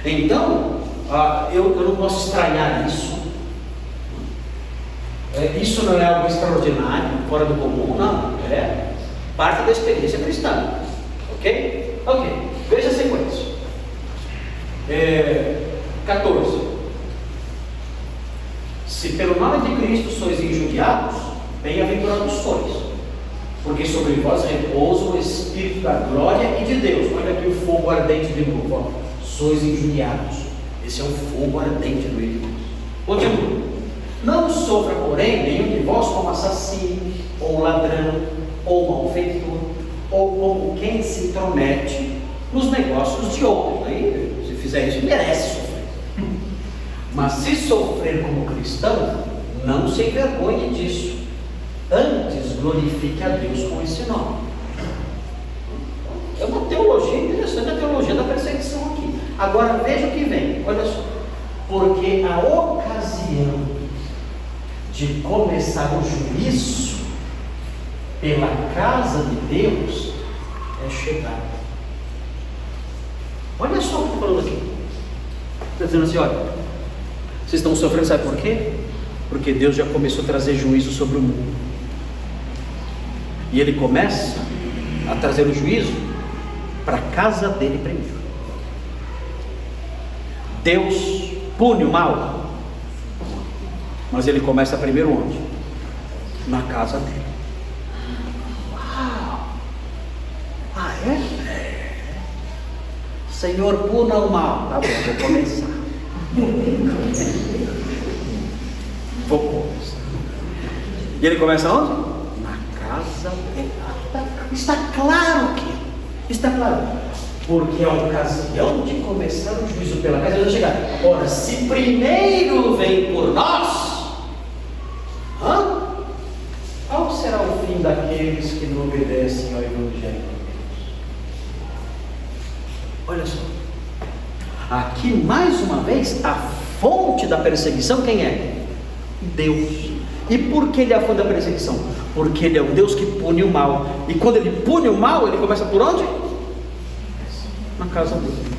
Então, eu não posso estranhar isso. Isso não é algo extraordinário, fora do comum, não. É parte da experiência cristã. Ok? Ok. Veja a sequência. 14. Se pelo nome de Cristo sois injuriados, bem-aventurados sois, porque sobre vós repousa o Espírito da glória e de Deus. Olha aqui o fogo ardente de novo. Sois injuriados. Esse é o fogo ardente do Espírito. Continua. Não sofra, porém, nenhum de vós como assassino, ou ladrão, ou malfeitor, ou como quem se intromete nos negócios de outros. Aí, se fizer isso, merece sofrer. Mas se sofrer como cristão, não se envergonhe disso. Antes glorifique a Deus com esse nome. É uma teologia interessante, a teologia da perseguição aqui. Agora veja o que vem, olha só. Porque a ocasião de começar o juízo pela casa de Deus é chegada. Olha só o que está falando aqui. Está dizendo assim: olha, vocês estão sofrendo, sabe por quê? Porque Deus já começou a trazer juízo sobre o mundo. E Ele começa a trazer o juízo para a casa dele primeiro. Deus pune o mal, mas Ele começa primeiro onde? Na casa dele. Uau! Ah, é? Senhor, puna o mal. Tá bom, vou começar. Vou começar. E ele começa onde? Na casa dele. Está claro que. Está claro. Porque a ocasião de começar o juízo pela casa vai chegar. Ora, se primeiro vem por nós, qual será o fim daqueles Aqui, mais uma vez, a fonte da perseguição, quem é? Deus. E por que ele é a fonte da perseguição? Porque ele é o Deus que pune o mal. E quando ele pune o mal, ele começa por onde? Na casa dele.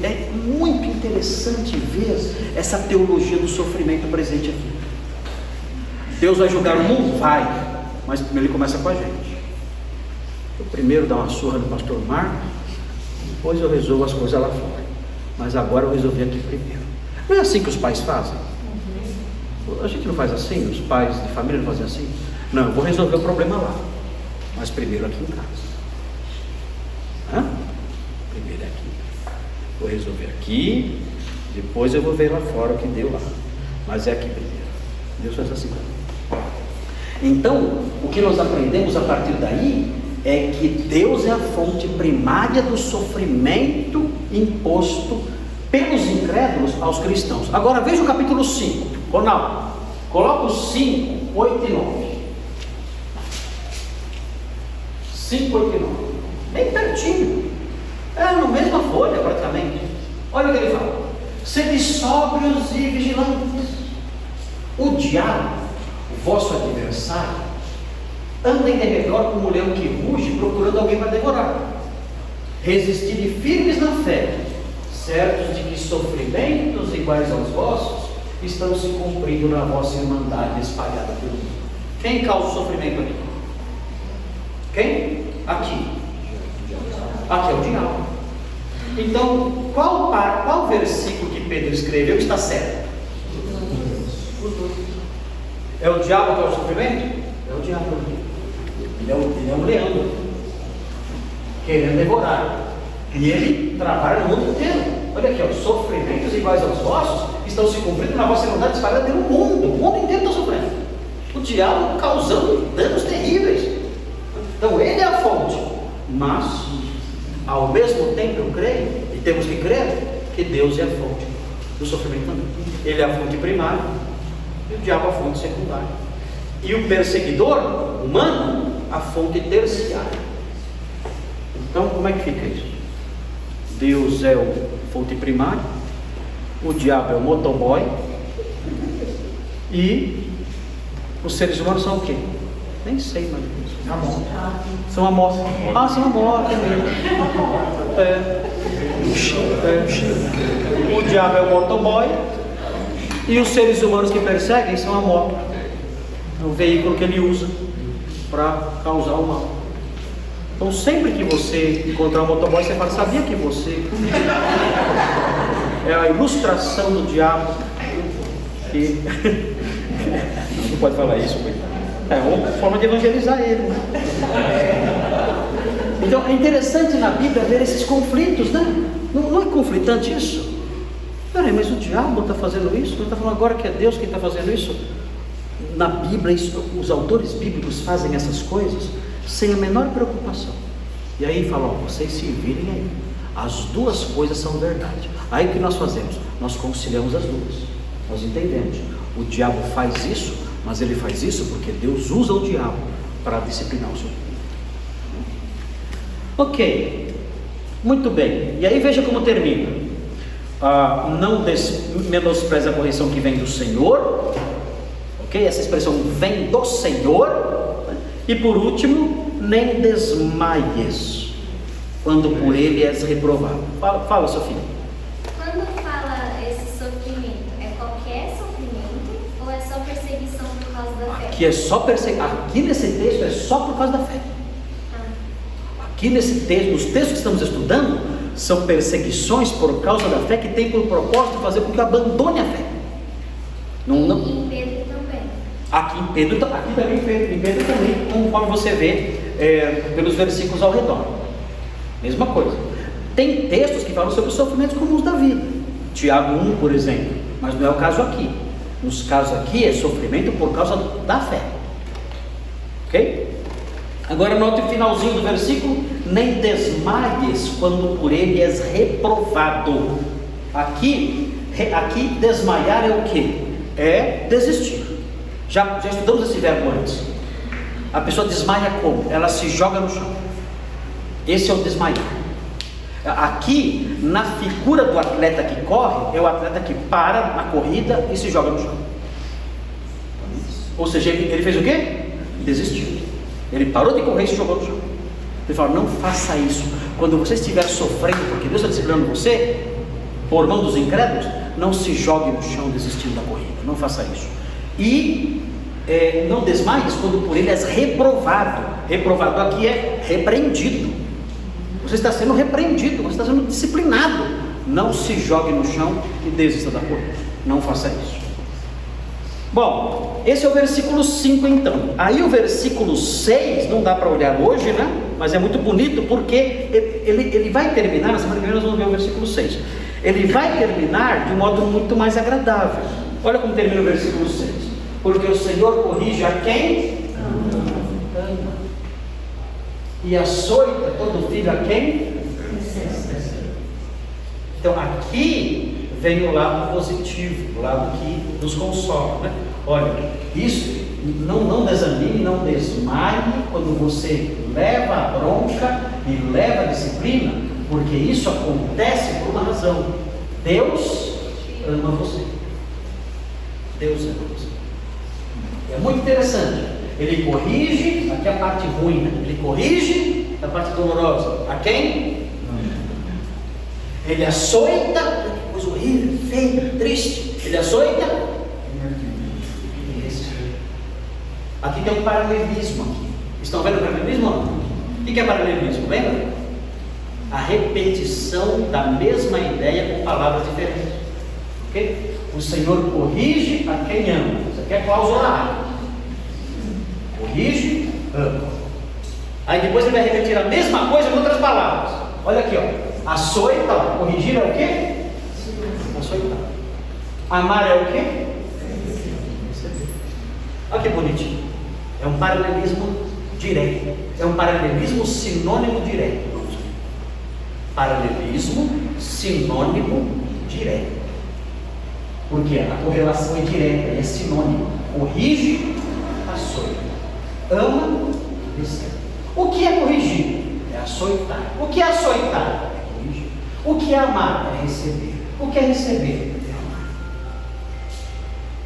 É muito interessante ver essa teologia do sofrimento presente aqui. Deus vai julgar o mundo? Vai. Mas primeiro ele começa com a gente. Eu primeiro dou uma surra no pastor Marcos, depois eu resolvo as coisas lá fora. Mas agora eu resolvi aqui primeiro. Não é assim que os pais fazem? A gente não faz assim? Os pais de família não fazem assim? Não, eu vou resolver o problema lá, mas primeiro aqui em casa. Primeiro aqui. Vou resolver aqui, depois eu vou ver lá fora o que deu lá. Mas é aqui primeiro. Deus faz assim. Então, o que nós aprendemos a partir daí é que Deus é a fonte primária do sofrimento imposto pelos incrédulos aos cristãos. Agora veja o capítulo 5. Ronaldo, coloca os 5, 8 e 9. 5, 8 e 9. Bem pertinho. É na mesma folha praticamente. Olha o que ele fala: sede sóbrios e vigilantes. O diabo, o vosso adversário, anda em derredor como um leão que ruge, procurando alguém para devorar. Resistide firmes na fé, certos de que sofrimentos iguais aos vossos estão se cumprindo na vossa irmandade espalhada pelo mundo. Quem causa o sofrimento aqui? Quem? Aqui. Aqui é o diabo. Então, qual versículo que Pedro escreveu está certo? É o diabo que é o sofrimento? É o diabo. Ele é um leão querendo devorar. E ele trabalha no mundo inteiro. Olha aqui, sofrimentos iguais aos vossos estão se cumprindo na vossa irmandade espalhada pelo mundo. O mundo inteiro está sofrendo. O diabo causando danos terríveis. Então ele é a fonte. Mas, ao mesmo tempo, eu creio, e temos que crer, que Deus é a fonte do sofrimento também. Ele é a fonte primária e o diabo a fonte secundária. E o perseguidor humano, a fonte terciária. Então, como é que fica isso? Deus é a fonte primária, o diabo é o motoboy, e os seres humanos são o quê? Nem sei mais. São amostras. São amostras mesmo. O diabo é o motoboy, e os seres humanos que perseguem são a moto. É o veículo que ele usa para causar o mal. Então, sempre que você encontrar um motoboy, você fala: sabia que você é a ilustração do diabo? Que... Não pode falar isso, coitado. É uma forma de evangelizar ele, né? Então é interessante na Bíblia ver esses conflitos, né? Não é conflitante isso? Peraí, mas o diabo está fazendo isso? Ele está falando agora que é Deus quem está fazendo isso? Na Bíblia, os autores bíblicos fazem essas coisas sem a menor preocupação. E aí falam: vocês se virem aí, as duas coisas são verdade. Aí o que nós fazemos? Nós conciliamos as duas. Nós entendemos, o diabo faz isso, mas ele faz isso porque Deus usa o diabo para disciplinar o seu povo. Ok, muito bem. E aí veja como termina: não menospreze a correção que vem do Senhor. Ok, essa expressão vem do Senhor. E por último, nem desmaies quando por ele és reprovado. Fala, Sofia. Quando fala esse sofrimento, é qualquer sofrimento ou é só perseguição por causa da fé? Aqui nesse texto é só por causa da fé. Aqui nesse texto, os textos que estamos estudando são perseguições por causa da fé, que tem por propósito fazer com que abandone a fé. E em Pedro também. Aqui em Pedro também, conforme você vê pelos versículos ao redor. Mesma coisa. Tem textos que falam sobre os sofrimentos comuns da vida. Tiago 1, por exemplo. Mas não é o caso aqui. Nos casos aqui é sofrimento por causa da fé. Ok? Agora note o finalzinho do versículo: nem desmaies quando por ele és reprovado. Aqui desmaiar é o que? É desistir. Já estudamos esse verbo antes. A pessoa desmaia como? Ela se joga no chão. Esse é o desmaiar. Aqui, na figura do atleta que corre, é o atleta que para na corrida e se joga no chão. Ou seja, ele fez o quê? Desistiu. Ele parou de correr e se jogou no chão. Ele fala: não faça isso. Quando você estiver sofrendo, porque Deus está disciplinando você, por mão dos incrédulos, não se jogue no chão desistindo da corrida. Não faça isso. E não desmaies quando por ele és reprovado. Reprovado aqui é repreendido. Você está sendo repreendido, você está sendo disciplinado. Não se jogue no chão e desista da corrida. Não faça isso. Bom, esse é o versículo 5 então. Aí o versículo 6, não dá para olhar hoje, né? Mas é muito bonito porque ele vai terminar, na semana que vem nós vamos ver o versículo 6. Ele vai terminar de um modo muito mais agradável. Olha como termina o versículo 6. Porque o Senhor corrige a quem? Ama. E açoita todo filho a quem? Então aqui vem o lado positivo, o lado que nos consola, né? Olha, isso, não desanime, não desmaie quando você leva a bronca e leva a disciplina, porque isso acontece por uma razão. Deus ama você. Deus ama você. É muito interessante. Ele corrige, aqui é a parte ruim, né? Ele corrige a parte dolorosa. A quem? Ele açoita, que coisa horrível, feia, triste. Ele açoita. Aqui tem um paralelismo. Aqui. Estão vendo o paralelismo? O que é paralelismo? Lembra? A repetição da mesma ideia com palavras diferentes. Ok? O Senhor corrige a quem ama. Isso aqui é cláusula A. Corrige, ama. Aí depois ele vai repetir a mesma coisa com outras palavras. Olha aqui, ó. Açoita, corrigir é o quê? Açoitar. Amar é o quê? Olha que bonitinho. É um paralelismo direto. É um paralelismo sinônimo direto. Paralelismo sinônimo direto. Porque a correlação é direta, é sinônimo. Corrige, açoita. Ama, recebe. O que é corrigir? É açoitar. O que é açoitar? É corrigir. O que é amar? É receber. O que é receber? É amar.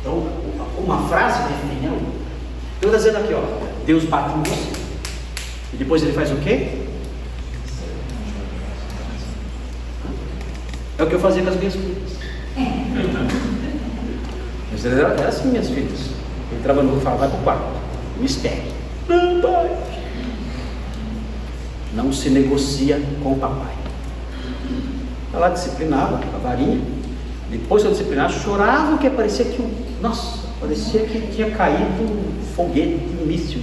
Então, uma frase define a outra. Eu estou dizendo aqui, ó, Deus bate em você. E depois ele faz o quê? É o que eu fazia com as minhas filhas. Mas era assim, minhas filhas. Eu entrava no falava, vai para o quarto. Me espere. Não, pai. Não se negocia com o papai. Ela disciplinava a varinha. Depois que eu disciplinava, chorava que parecia que parecia que tinha caído um foguete, um míssil.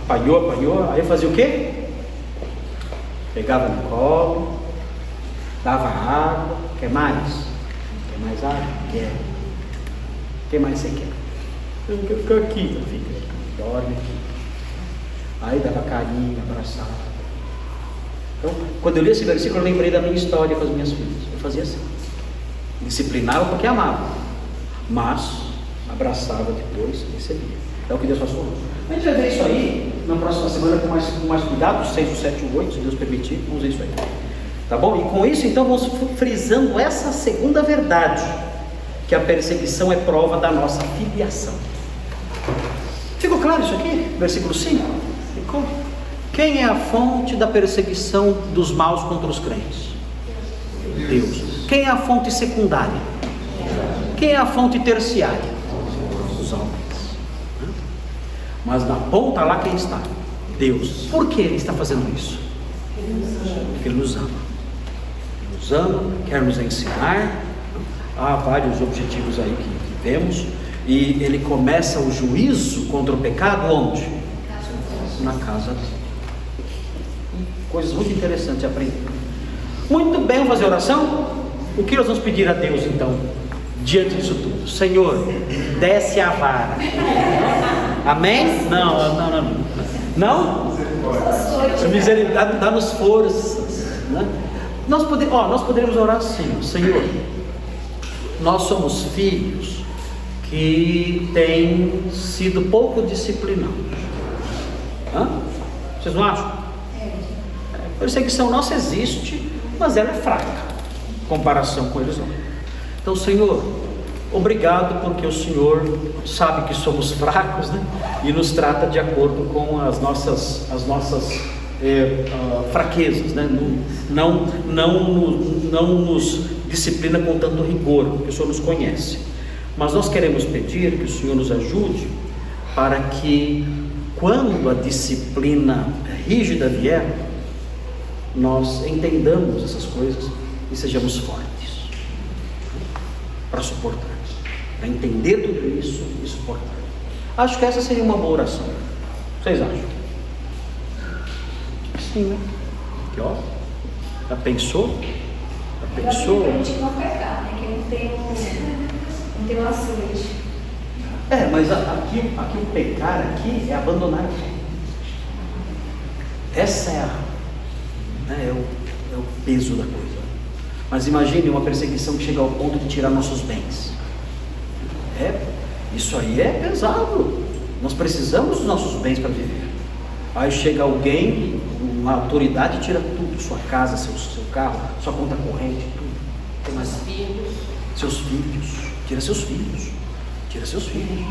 Apanhou. Aí eu fazia o quê? Pegava no colo, dava água. Quer mais? Quer mais água? Quer. O que mais você quer? Eu quero ficar aqui, meu filho. Dorme aqui. Aí dava carinho, abraçava. Então, quando eu li esse versículo, eu lembrei da minha história com as minhas filhas. Eu fazia assim. Disciplinava porque amava. Mas abraçava depois e recebia. É o que Deus faz conosco. A gente vai ver isso aí na próxima semana com mais cuidado, 6, 7 ou 8, se Deus permitir, vamos ver isso aí. Tá bom? E com isso então vamos frisando essa segunda verdade, que a perseguição é prova da nossa filiação. Ficou claro isso aqui? Versículo 5? Ficou? Quem é a fonte da perseguição dos maus contra os crentes? Deus. Quem é a fonte secundária? Quem é a fonte terciária? Os homens. Mas na ponta lá quem está? Deus. Por que ele está fazendo isso? Porque ele nos ama. Ele nos ama, quer nos ensinar. Há vários objetivos aí que vemos. E ele começa o juízo contra o pecado onde? Na casa dele. Coisas muito interessantes a aprender. Muito bem, vamos fazer oração? O que nós vamos pedir a Deus então? Diante disso tudo, Senhor, desce a vara. Amém? Não? Misericórdia, dá-nos forças. Né? Nós poderíamos orar assim: Senhor, nós somos filhos que têm sido pouco disciplinados. Vocês não acham? A perseguição nossa existe, mas ela é fraca em comparação com eles não. Então, Senhor, obrigado porque o Senhor sabe que somos fracos, né? E nos trata de acordo com as nossas fraquezas, né? Não nos disciplina com tanto rigor, porque o Senhor nos conhece. Mas nós queremos pedir que o Senhor nos ajude para que, quando a disciplina rígida vier, nós entendamos essas coisas e sejamos fortes para suportar, para entender tudo isso e suportar. Acho que essa seria uma boa oração. Vocês acham? Sim, né? Aqui, ó. Já pensou? Já pensou? A gente não pecar, né? Que não tem um açude. Mas aqui o pecar aqui é abandonar a fé. Essa é o peso da coisa. Mas imagine uma perseguição que chega ao ponto de tirar nossos bens. Isso aí é pesado. Nós precisamos dos nossos bens para viver. Aí chega alguém, uma autoridade, tira tudo, sua casa, seu carro, sua conta corrente, tudo. Tem mais filhos. Seus filhos. Tira seus filhos. Tira seus filhos.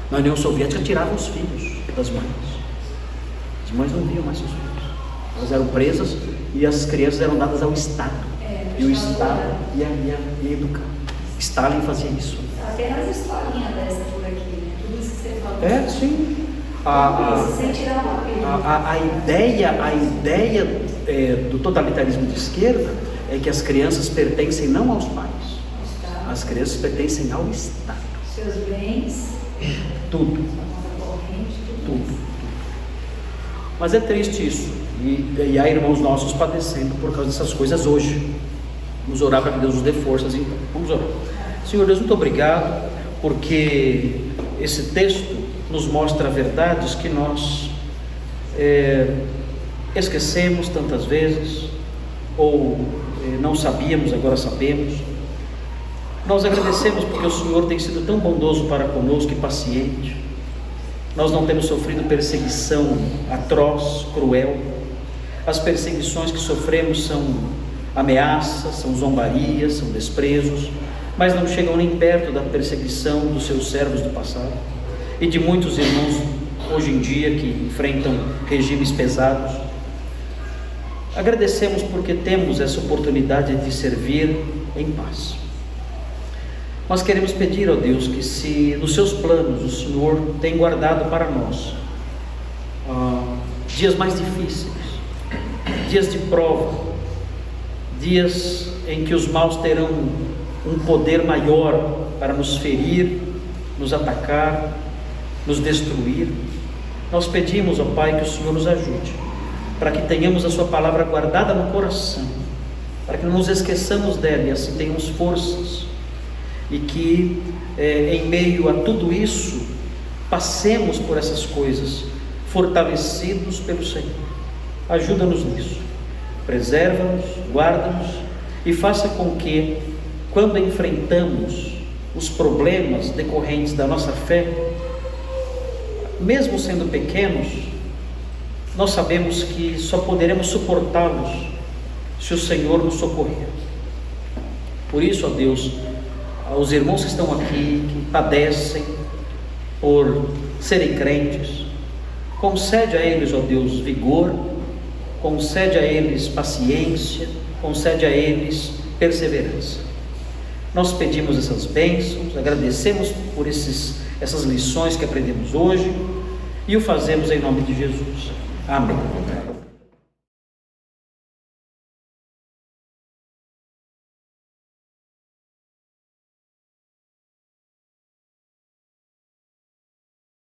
Na União Soviética tiravam os filhos das mães. As mães não viam mais seus filhos. Elas eram presas e as crianças eram dadas ao Estado. E o Estado ia educar. Stalin fazia isso. Apenas historinha dessa por aqui, né? Tudo isso que você falou. Sim. Sem tirar uma a ideia do totalitarismo de esquerda é que as crianças pertencem não aos pais. As crianças pertencem ao Estado. Seus bens. Tudo. Tudo. Mas é triste isso. E há irmãos nossos padecendo por causa dessas coisas hoje. Vamos orar para que Deus nos dê forças então. Vamos orar. Senhor Deus, muito obrigado, porque esse texto nos mostra verdades que nós esquecemos tantas vezes, ou não sabíamos, agora sabemos. Nós agradecemos porque o Senhor tem sido tão bondoso para conosco e paciente. Nós não temos sofrido perseguição atroz, cruel. As perseguições que sofremos são ameaças, são zombarias, são desprezos, mas não chegam nem perto da perseguição dos seus servos do passado e de muitos irmãos hoje em dia que enfrentam regimes pesados. Agradecemos porque temos essa oportunidade de servir em paz. Nós queremos pedir, ó Deus, que se nos seus planos o Senhor tem guardado para nós dias mais difíceis, dias de prova, dias em que os maus terão um poder maior para nos ferir, nos atacar, nos destruir, nós pedimos, ó Pai, que o Senhor nos ajude, para que tenhamos a sua palavra guardada no coração, para que não nos esqueçamos dela e assim tenhamos forças, e que em meio a tudo isso, passemos por essas coisas, fortalecidos pelo Senhor. Ajuda-nos nisso, preserva-nos, guarda-nos e faça com que, quando enfrentamos os problemas decorrentes da nossa fé, mesmo sendo pequenos, nós sabemos que só poderemos suportá-los se o Senhor nos socorrer. Por isso, ó Deus, aos irmãos que estão aqui, que padecem por serem crentes, concede a eles, ó Deus, vigor, concede a eles paciência, concede a eles perseverança. Nós pedimos essas bênçãos, agradecemos por essas lições que aprendemos hoje e o fazemos em nome de Jesus. Amém.